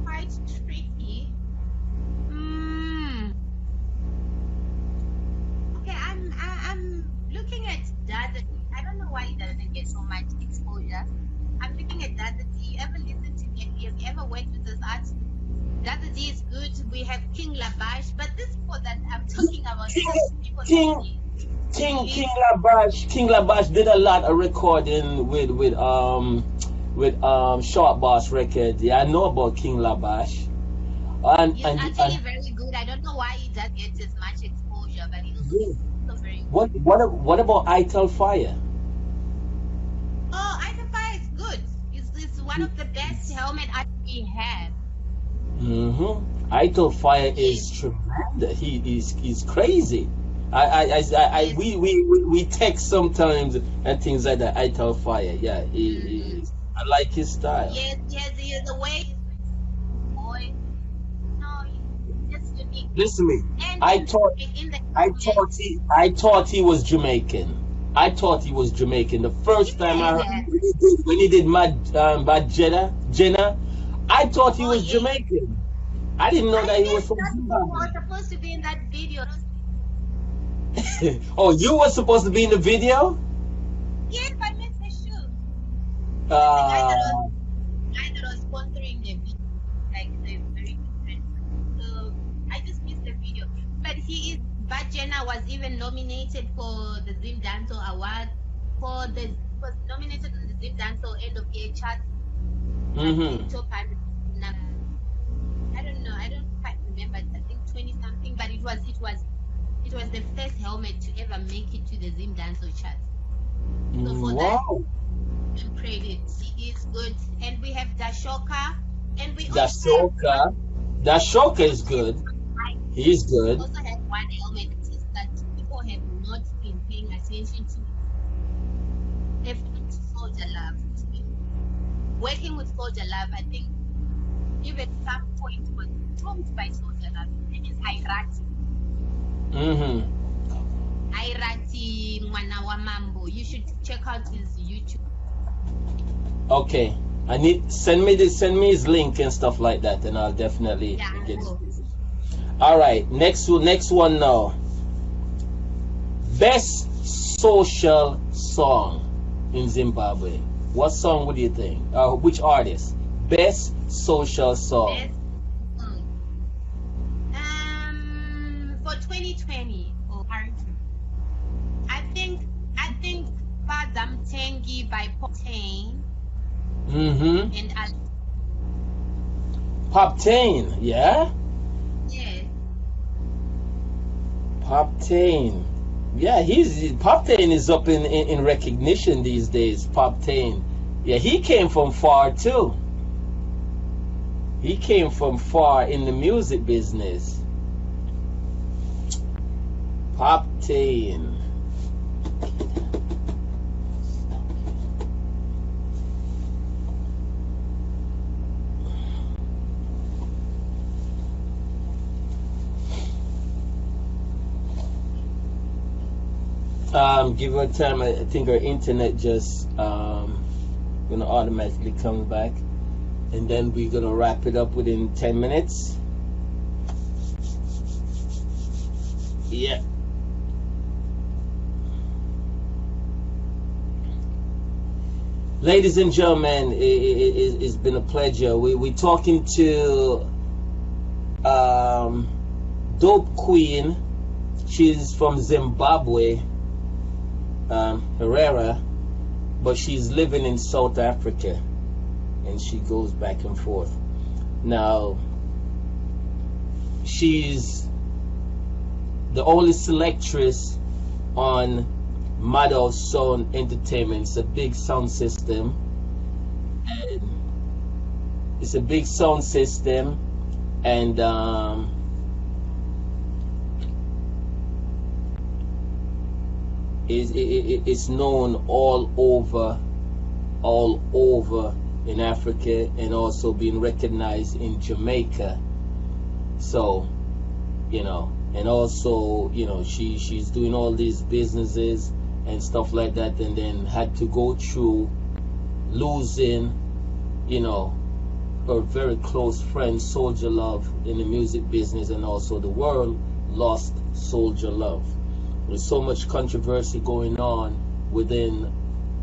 Quite tricky. Okay, I'm looking at Dada. I don't know why he doesn't get so much exposure. I'm looking at Dada D. You ever listen to him? Have you ever worked with this artist? Dada D is good. We have King Labash, but this people that I'm talking about, King Labash did a lot of recording with Short Boss Records. Yeah, I know about King Labash. He's actually very good. I don't know why he doesn't get as much exposure, but he's also very good. What about Untitled Fire? Oh, Untitled Fire is good. It's one of the best helmet I we have. Untitled Fire is tremendous. He's crazy. We text sometimes and things like that. Untitled Fire, yeah. I like his style. Yes, the way boy. No, he's just unique. Listen to me. And I thought he was Jamaican. I thought he was Jamaican. The first time I heard when he did Bad Jenna, I thought he was Jamaican. I didn't know that he was from Zimbabwe. You were supposed to be in that video. Oh, you were supposed to be in the video? Yes, I missed the shoot. The guy that was sponsoring the video, like the very good friend. So I just missed the video. But Bajena was even nominated for the Zim Dancehall Award. Was nominated on the Zim Dancehall End of Year chart. Top 100. I don't know. I don't quite remember. I think 20 something. But it was the first helmet to ever make it to the Zim Dancehall chart. So for that, I'm credit. He is good. And we have Dashoka. And we Dashoka is good. He's good. We also have one helmet that people have not been paying attention to. They've put Soul Jah Love. Working with Soul Jah Love, I think even some point was told by Soul Jah Love. It is Irati. Irati Mwana wa Mambo. You should check out his YouTube. Okay. Send me his link and stuff like that, and I'll definitely get it. All right, next one now. Best social song in Zimbabwe. What song would you think? Which artist? Best social song. Best song. For 2020 or I think Fadam Tengi by Poptain. And Poptain, yeah? Yes. Poptain. Yeah, he's Pop Tane is up in recognition these days. Pop Tane. Yeah, he came from far too. He came from far in the music business. Pop Tane. Give her time. I think her internet just gonna automatically come back, and then we're gonna wrap it up within 10 minutes. Yeah. Ladies and gentlemen, it's been a pleasure. We're talking to Dope Queen. She's from Zimbabwe, Herrera, but she's living in South Africa, and she goes back and forth. Now, she's the only Selektress on Madhouse Sound Entertainment. It's a big sound system, and it's a big sound system, and it's known all over in Africa, and also being recognized in Jamaica. So, you know, and also, you know, she's doing all these businesses and stuff like that, and then had to go through losing, you know, her very close friend Soul Jah Love in the music business, and also the world lost Soul Jah Love. There's so much controversy going on within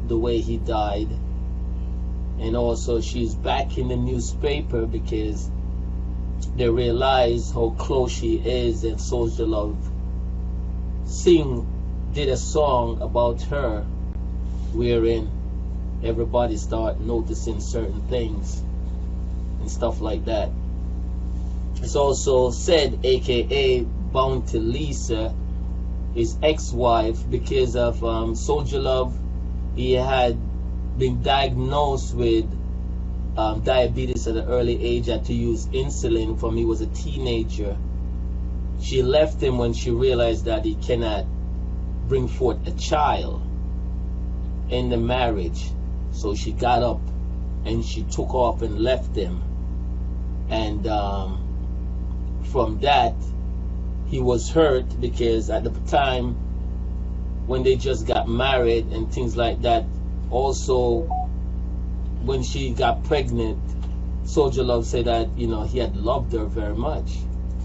the way he died, and also she's back in the newspaper because they realize how close she is, and Soul Jah Love did a song about her, wherein everybody start noticing certain things and stuff like that. It's also said, aka Bounty Lisa, his ex-wife, because of Soul Jah Love, he had been diagnosed with diabetes at an early age, had to use insulin from he was a teenager. She left him when she realized that he cannot bring forth a child in the marriage. So she got up and she took off and left him. And from that, he was hurt because at the time when they just got married and things like that, also when she got pregnant, Soul Jah Love said that, you know, he had loved her very much.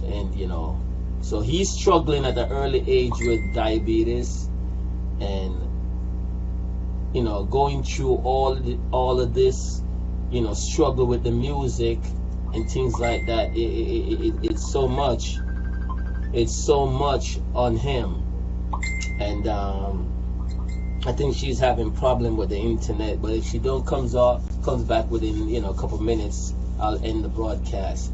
And, you know, so he's struggling at an early age with diabetes, and, you know, going through all of this, you know, struggle with the music and things like that. It's so much. It's so much on him. And I think she's having problem with the internet, but if she don't comes back within, you know, a couple minutes, I'll end the broadcast.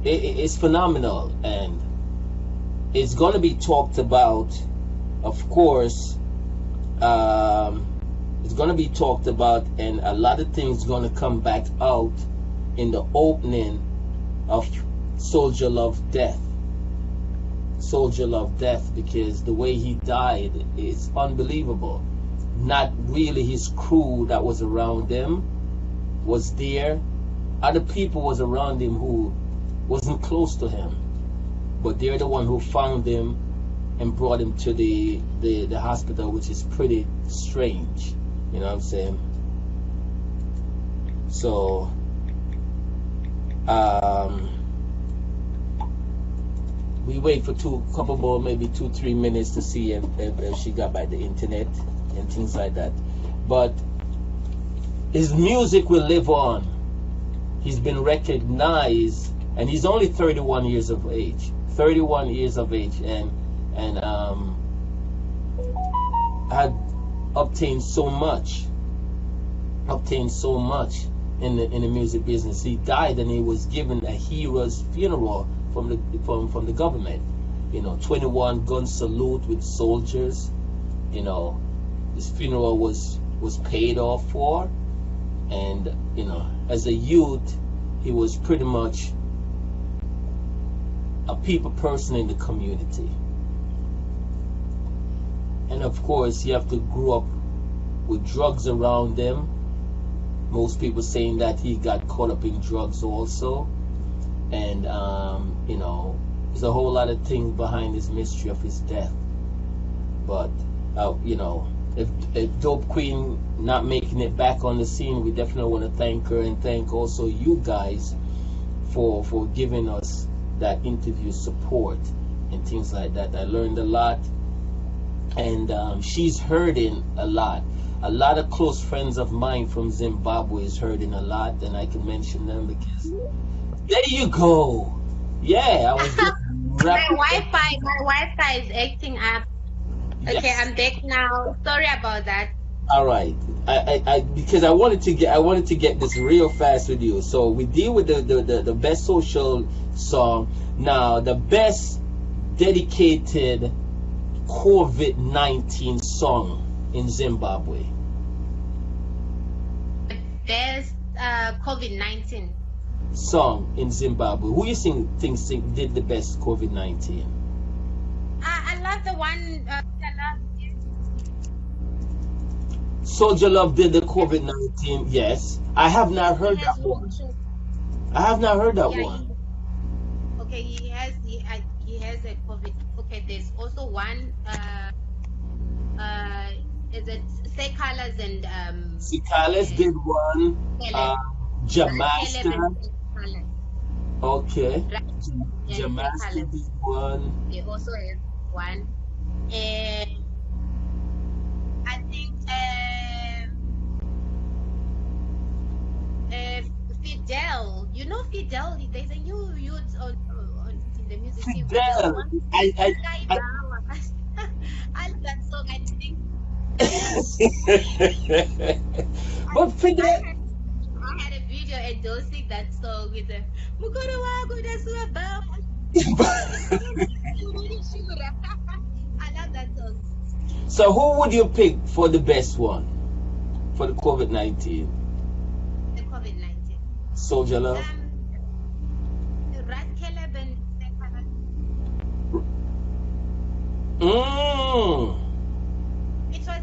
It's phenomenal, and it's going to be talked about, of course. It's going to be talked about, and a lot of things going to come back out in the opening of Soul Jah Love death. Soul Jah Love death, because the way he died is unbelievable. Not really his crew that was around him was there. Other people was around him who wasn't close to him, but they're the one who found him and brought him to the hospital, which is pretty strange. You know what I'm saying? So we wait for couple more, maybe 2-3 minutes to see if she got by the internet and things like that. But his music will live on. He's been recognized, and he's only 31 years of age. 31 years of age, and had obtained so much in the music business. He died, and he was given a hero's funeral from the government. 21 gun salute with soldiers. His funeral was paid off for, and as a youth, he was pretty much a people person in the community. And of course, you have to grow up with drugs around them. Most people saying that he got caught up in drugs also, and there's a whole lot of things behind this mystery of his death. But if Dope Queen not making it back on the scene, we definitely want to thank her, and thank also you guys for giving us that interview support and things like that. I learned a lot, and she's hurting a lot. A lot of close friends of mine from Zimbabwe is hurting a lot, and I can mention them because there you go. Yeah, I was my Wi-Fi is acting up. Okay, yes. I'm back now. Sorry about that. All right, I because I wanted to get this real fast with you. So we deal with the best social song. Now the best dedicated COVID-19 song in Zimbabwe. The best COVID-19 song in Zimbabwe. Who you think did the best COVID-19? I love the one. Soul Jah Love did the COVID-19. Yes, I have not heard that one. I have not heard that one. Okay, he has a COVID. Okay, there's also one. Is it Secalas and Secalas did one. Jamaska. Okay. Jamaska did one. They also have one. And I think Fidel. You know Fidel? There's a new youth on in the music scene. Fidel. I love that song. I think. But Fidel. I had a video endorsing that song with the Mukoro Wago Dasuaba. I love that song. So who would you pick for the best one for the COVID-19? The COVID-19. Soul Jah Love. Rat Caleb and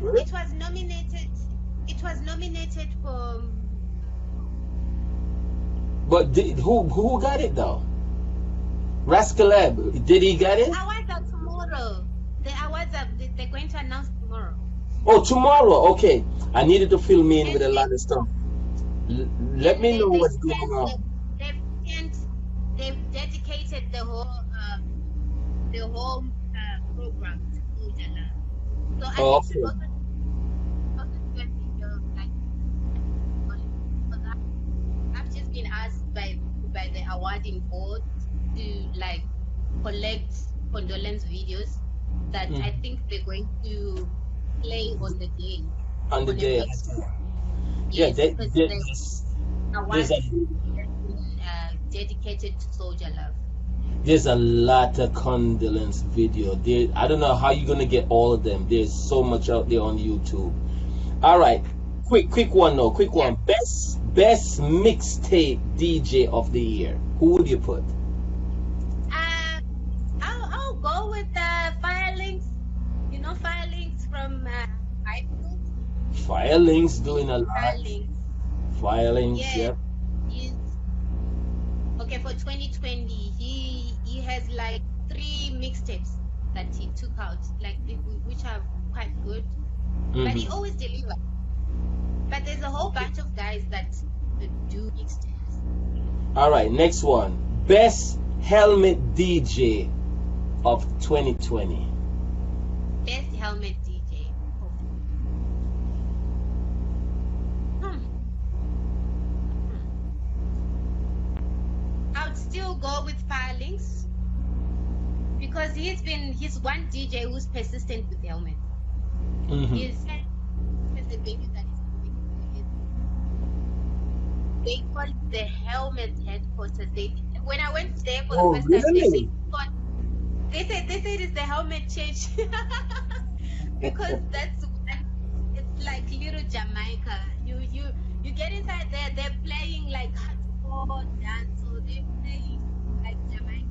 It was nominated. It was nominated for. But who got it though? Rascalab, did he get it? The awards are tomorrow. The awards are they're going to announce tomorrow. Oh, tomorrow. Okay, I needed to fill me in with a lot of stuff. Let me know what's going on. They've dedicated the whole program to Soul Jah Love. So I think okay. I've just been asked by the awarding board to like collect condolence videos that I think they're going to play on the day. On the day. Yes, there's dedicated to Soul Jah Love. There's a lot of condolence video. I don't know how you're gonna get all of them. There's so much out there on YouTube. All right, quick one though. Quick one. Best mixtape DJ of the year. Who would you put? I'll go with Firelinks. You know Firelinks from iPhone. Firelinks doing a lot. Firelinks, yeah. Yep. Okay, for 2020, he has like 3 mixtapes that he took out, like which are quite good. But he always delivers. But there's a whole bunch of guys that do mixtapes. All right, next one. Best helmet DJ of 2020. Best helmet DJ. I would still go with Firelinks because he's one DJ who's persistent with helmet. He's the baby that is they call it the helmet headquarters. When I went there for the first time, They said it's the helmet church because it's like little Jamaica. You get inside there, they're playing like hardcore dance, so they're playing like Jamaica.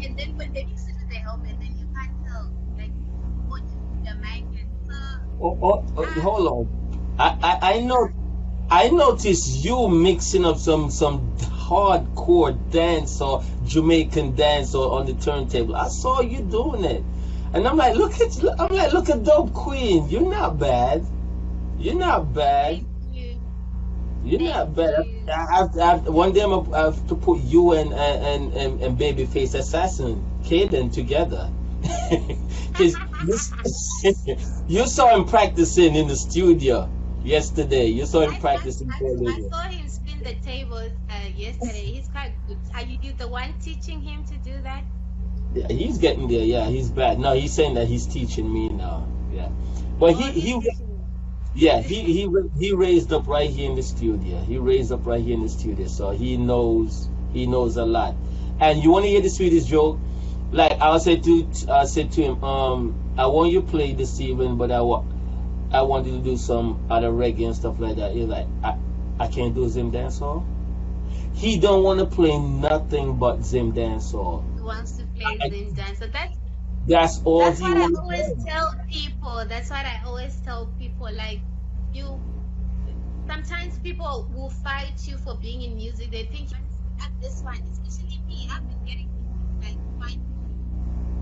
And then when they mix it with the helmet, then you can't tell like what Jamaican. So Hold on. I noticed you mixing up some hardcore dance or Jamaican dance or on the turntable. I saw you doing it, and I'm like, look at Dope Queen. You're not bad. You're not bad. thank you. You're not Thank bad. you. One day I have to put you and Babyface Assassin Kaden together. Because you saw him practicing in the studio yesterday. You saw him practicing for a I little. saw him spin the tables yesterday. He's quite good. Are you the one teaching him to do that? Yeah, he's getting there. Yeah, he's bad. No, he's saying that he's teaching me now. Yeah, but he raised up right here in the studio. He raised up right here in the studio, so he knows a lot. And you want to hear the sweetest joke? Like I said to him, I want you to play this evening, but I want you to do some other reggae and stuff like that. He's like, I can't do Zim dancehall. He don't want to play nothing but Zim dancehall. He wants to play Zim dance. So That's all that's he what I wants. always tell people. That's what I always tell people. Like sometimes people will fight you for being in music. They think at this one, especially me. I've been getting like quite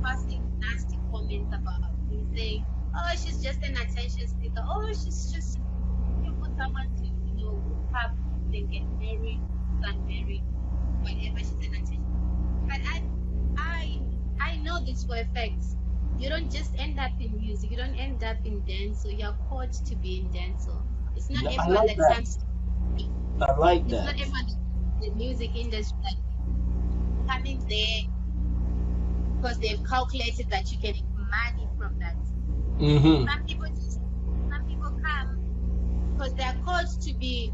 passing nasty comments about me saying, "Oh, she's just an attention seeker. Oh, she's just looking for someone to, hook up, then get married, unmarried, whatever. She's an attention." But I know this for a fact. You don't just end up in music. You don't end up in dance. So you're called to be in dance. So it's not Yeah, I everyone like that that. comes. I like It's that. not everyone in the music industry that coming there because they've calculated that you can make money from that. Mm-hmm. Some people come because they are called to be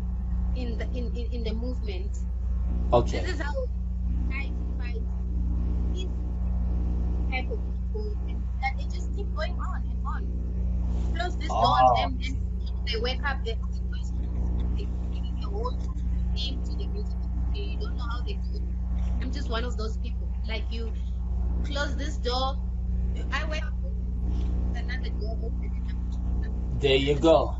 in the movement. Okay. This is how I find these type of people that they just keep going on and on. Close this door on them, then they wake up, they ask questions, they bring the whole theme to the music. You don't know how they do it. I'm just one of those people. Like you close this door, I wake up, another door open. There you go.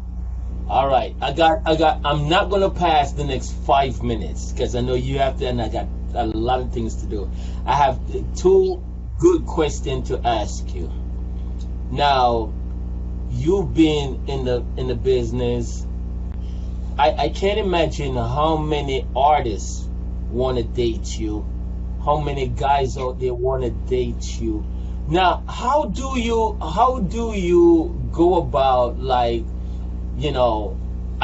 All right. I'm not gonna pass the next 5 minutes because I know you have to, and I got a lot of things to do. I have two good questions to ask you. Now, you've been in the business. I can't imagine how many artists want to date you, how many guys out there want to date you. Now, how do you go about, like, I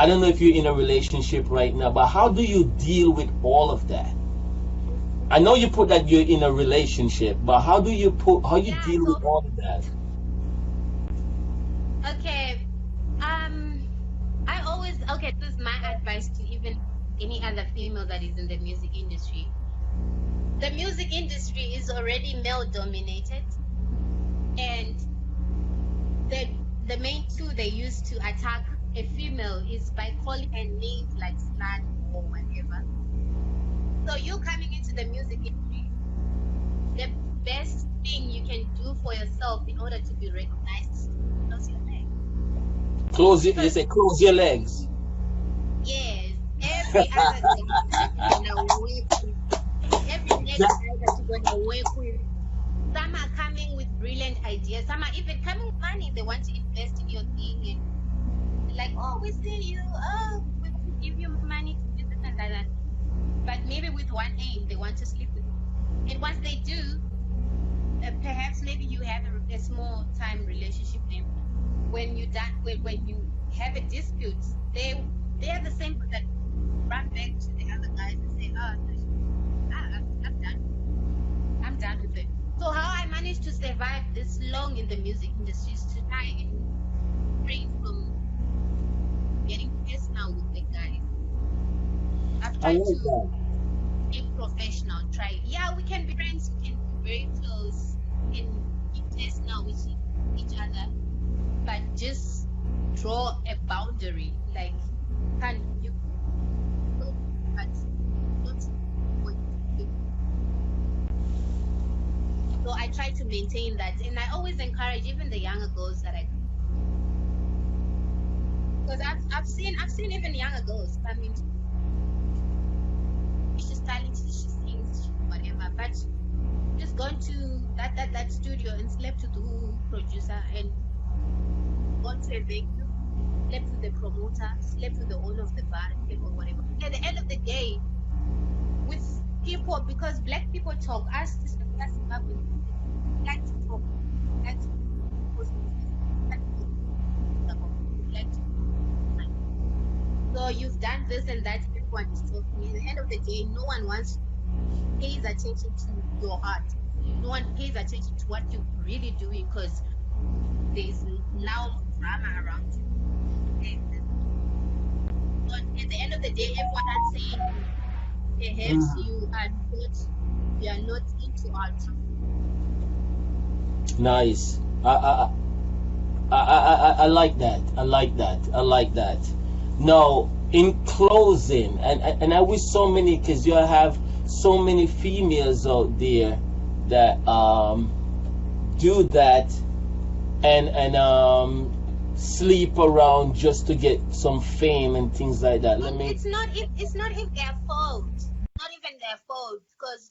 don't know if you're in a relationship right now, but how do you deal with all of that? I know you put that you're in a relationship, but how do you deal with all of that? Okay. This is my advice to even any other female that is in the music industry. The music industry is already male dominated, and the main tool they use to attack a female is by calling her names like slut or whatever. So you coming into the music industry, the best thing you can do for yourself in order to be recognized is close your legs. You say close your legs. Yes, every other thing that you're gonna work with, every next guy that you're gonna work with. Some are coming with brilliant ideas. Some are even coming with money. They want to invest in your thing, and like, oh, we see you. Oh, we will give you money to do this and that. But maybe with one aim, they want to sleep with you. And once they do, perhaps maybe you have a small time relationship with them. When you have a dispute, they are the same that run back to the other guys and say, I'm done with it. So how I managed to survive this long in the music industry is to try and refrain from getting personal with the guys. I've tried to be professional. Yeah, we can be friends, we can be very close, and be personal with each other, but just draw a boundary. Like, can you? But not. So I try to maintain that, and I always encourage even the younger girls that because I've seen even younger girls. I mean, she's talented, she sings, whatever, but just gone to that studio and slept with the producer and gone to a venue, slept with the promoter, slept with the owner of the bar, or whatever. At the end of the day, with people, because black people talk, us Zimbabwe, like to talk, like to post, like to. So you've done this and that, everyone is talking. At the end of the day, no one pays attention to your art. No one pays attention to what you're really doing because there's now drama around you. But at the end of the day, everyone is saying perhaps you are not into art. Nice. I like that. I like that. I like that. Now, in closing, and I wish so many, because you have so many females out there that do that and sleep around just to get some fame and things like that. It's not even their fault. Not even their fault, because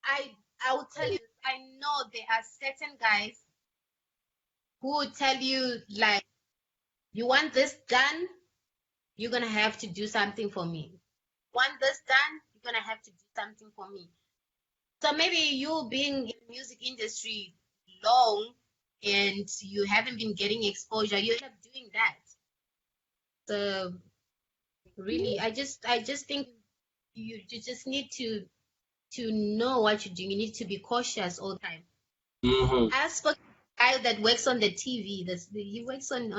I will tell you, I know there are certain guys who will tell you, like, you want this done, you're gonna have to do something for me. Want this done, you're gonna have to do something for me. So maybe you being in the music industry long and you haven't been getting exposure, you end up doing that. So really, I just think you just need to know what you're doing. You need to be cautious all the time. I spoke to a guy that works on the TV. He works on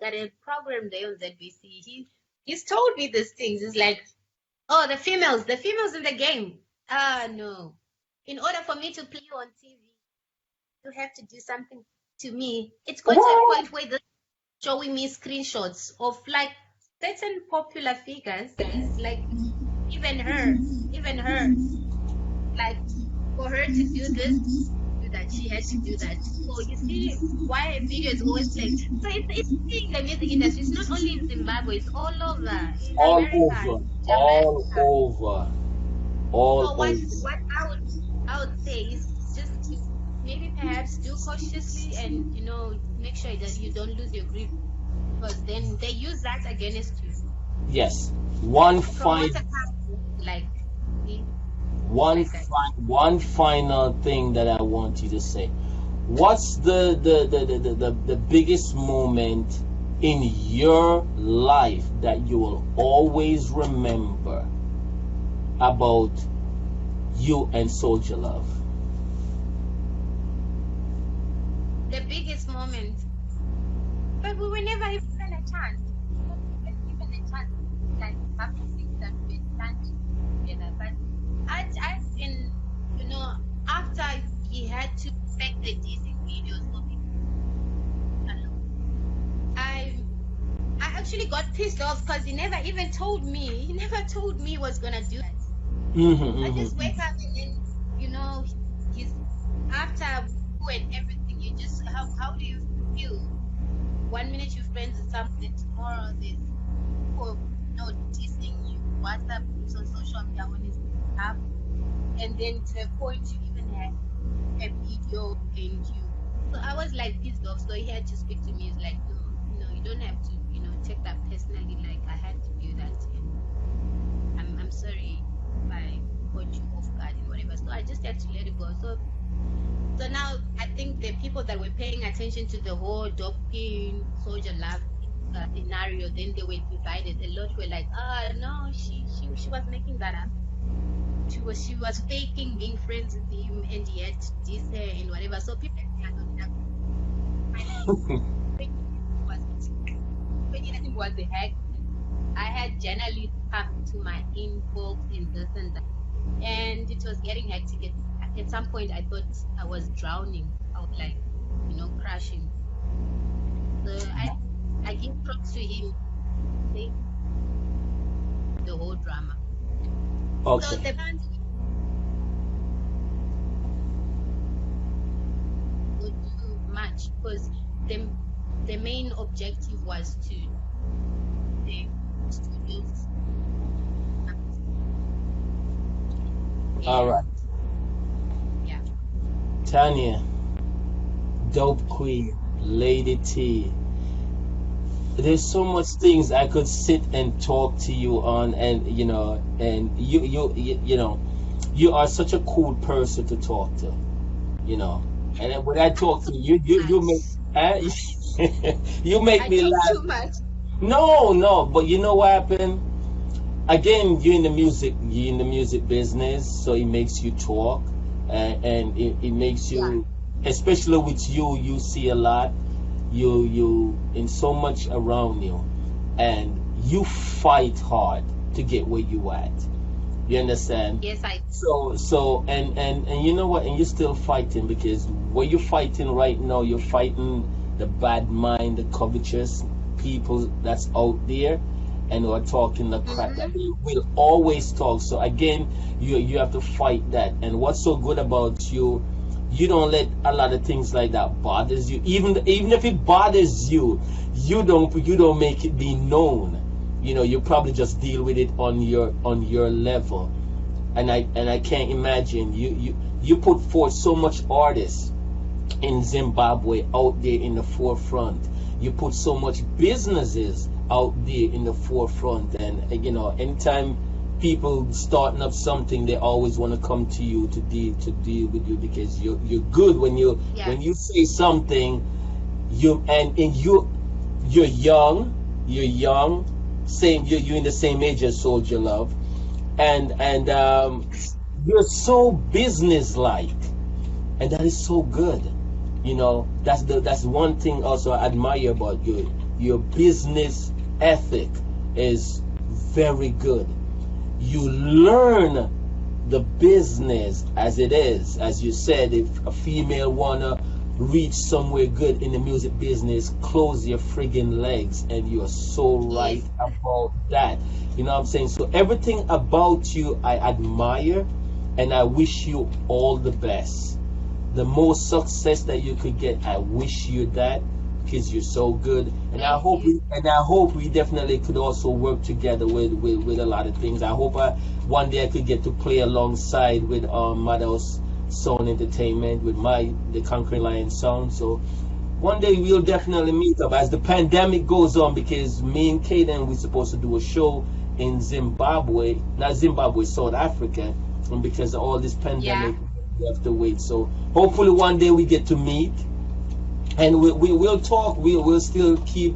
got a program there on ZVIKO. He's told me these things. It's like, oh, the females in the game. No. In order for me to play on TV, you have to do something to me. It's got to a point where they're showing me screenshots of like certain popular figures. Like even her, like for her to do this, do that, she had to do that. So you see why a video is always playing. So it's in the music industry. It's not only in Zimbabwe, it's all over. In America, all what over. I would say is just maybe perhaps do cautiously and make sure that you don't lose your grip, because then they use that against you. Yes. One final thing that I want you to say. What's the biggest moment in your life that you will always remember about you and Soul Jah Love? The biggest moment, but we were never given a chance. Like having things that we planned together. But I've been, after he had to make the dissing videos for people, I actually got pissed off because he never even told me. He never told me he was gonna do that. I just wake up and then, he's after and everything. You just how do you feel? 1 minute you're friends with something, tomorrow there's people dissing you, WhatsApp groups on social media when it's up, and then to a point you even have a video and you. So I was like pissed off. So he had to speak to me. He's like, no, you don't have to, take that personally. Like I had to do that, and I'm sorry if I caught you off guard and whatever. So I just had to let it go. So now I think the people that were paying attention to the whole doping Soul Jah Love scenario, then they were divided. A lot were like, no, she was making that up. She was faking being friends with him, and yet diss her and whatever. So people was the hack. I had journalists come to my inbox and this and that, and it was getting hectic. at some point I thought I was drowning. I was like, crashing. So I give props to him. The whole drama. Okay. So the band would do much because the main objective was to the studios. All right. Yeah. Tanya, Dope Queen, Lady T. There's so much things I could sit and talk to you on, and and you are such a cool person to talk to, And then when I talk to you, you make me laugh. Too much. No, but you know what happened? Again, you're in the music business, so it makes you talk, and it makes you, especially with you see a lot, you in so much around you, and you fight hard to get where you at. You understand? Yes, I. So and you know what? And you're still fighting, because what you're fighting right now, you're fighting the bad mind, the covetous people that's out there, and who are talking the crap that they will always talk. So again, you have to fight that. And what's so good about you? You don't let a lot of things like that bothers you. Even if it bothers you, you don't make it be known. You probably just deal with it on your level. And I can't imagine you put forth so much artists in Zimbabwe out there in the forefront. You put so much businesses out there in the forefront, and anytime people starting up something, they always want to come to you to deal with you, because you're good when you say something. You're young, same you're in the same age as Soul Jah Love, and you're so business-like, and that is so good. That's one thing also I admire about you. Your business ethic is very good. You learn the business as it is. As you said, if a female wanna reach somewhere good in the music business, close your friggin' legs, and you're so right about that. You know what I'm saying? So everything about you I admire, and I wish you all the best. The most success that you could get, I wish you that, because you're so good. And I hope we definitely could also work together with a lot of things. I hope one day I could get to play alongside with Madhouse Sound Entertainment with the Conquering Lion sound. So one day we'll definitely meet up as the pandemic goes on, because me and Kaden, we're supposed to do a show in Zimbabwe, not Zimbabwe, South Africa, and because of all this pandemic, we have to wait. So hopefully one day we get to meet, and we'll talk. We'll still keep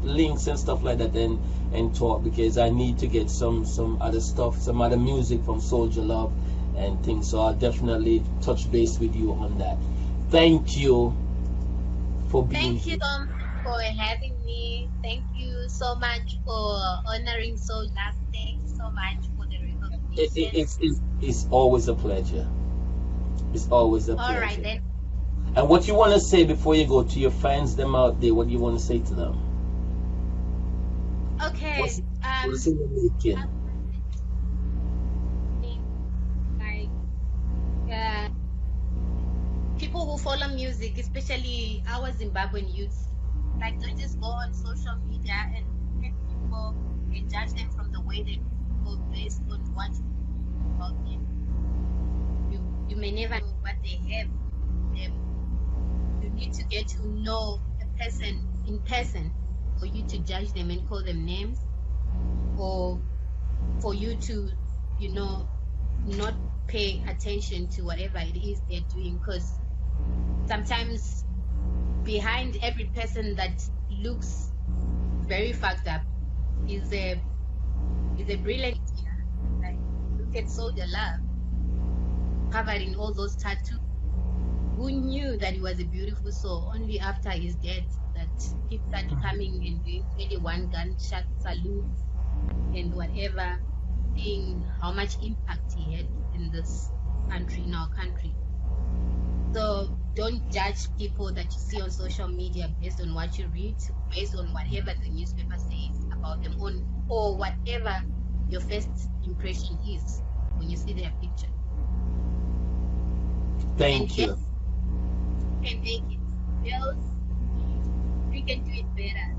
links and stuff like that, and talk, because I need to get some other stuff, some other music from Soul Jah Love and things. So I'll definitely touch base with you on that. Thank you for being here. Thank you for having me. Thank you so much for honoring Soul Love. Thanks so much for the recognition. It's always a pleasure. It's always a pleasure. All right then. And what you want to say before you go to your fans, them out there, what do you want to say to them? Okay. What's in the making? People who follow music, especially our Zimbabwean youth, like, don't just go on social media and get people and judge them from the way they go based on what you think about them. You may never know what they have. You need to get to know a person in person for you to judge them and call them names, or for you to, not pay attention to whatever it is they're doing, because sometimes behind every person that looks very fucked up is a brilliant idea. Like, look at Soul Jah Love, covered in all those tattoos. Who knew that he was a beautiful soul? Only after he's dead that people started coming and doing 21 gunshot salutes and whatever, seeing how much impact he had in this country, in our country. So don't judge people that you see on social media based on what you read, based on whatever the newspaper says about them, or whatever your first impression is when you see their picture. Thank you. Can make it. Girls, we can do it better.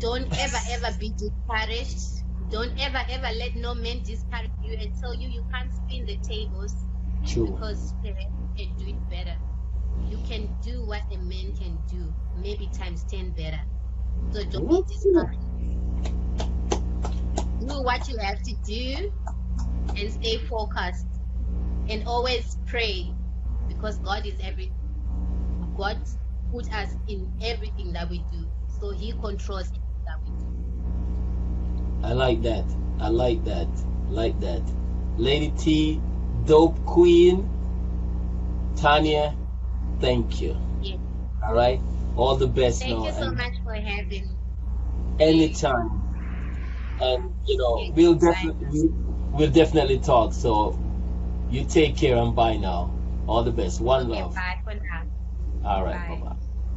Don't ever be discouraged. Don't ever let no man discourage you and tell you you can't spin the tables. True. Because they can do it better. You can do what a man can do, maybe times 10 better. So don't be discouraged. Do what you have to do and stay focused. And always pray, because God is everything. God put us in everything that we do. So He controls everything that we do. I like that. I like that. Like that. Lady T, Dope Queen, Tanya, thank you. Yeah. All right. All the best. Thank now. you so much for having me. Anytime. And we'll definitely talk. So you take care and bye now. All the best. One love. Bye for now. All right. Bye. Bye-bye.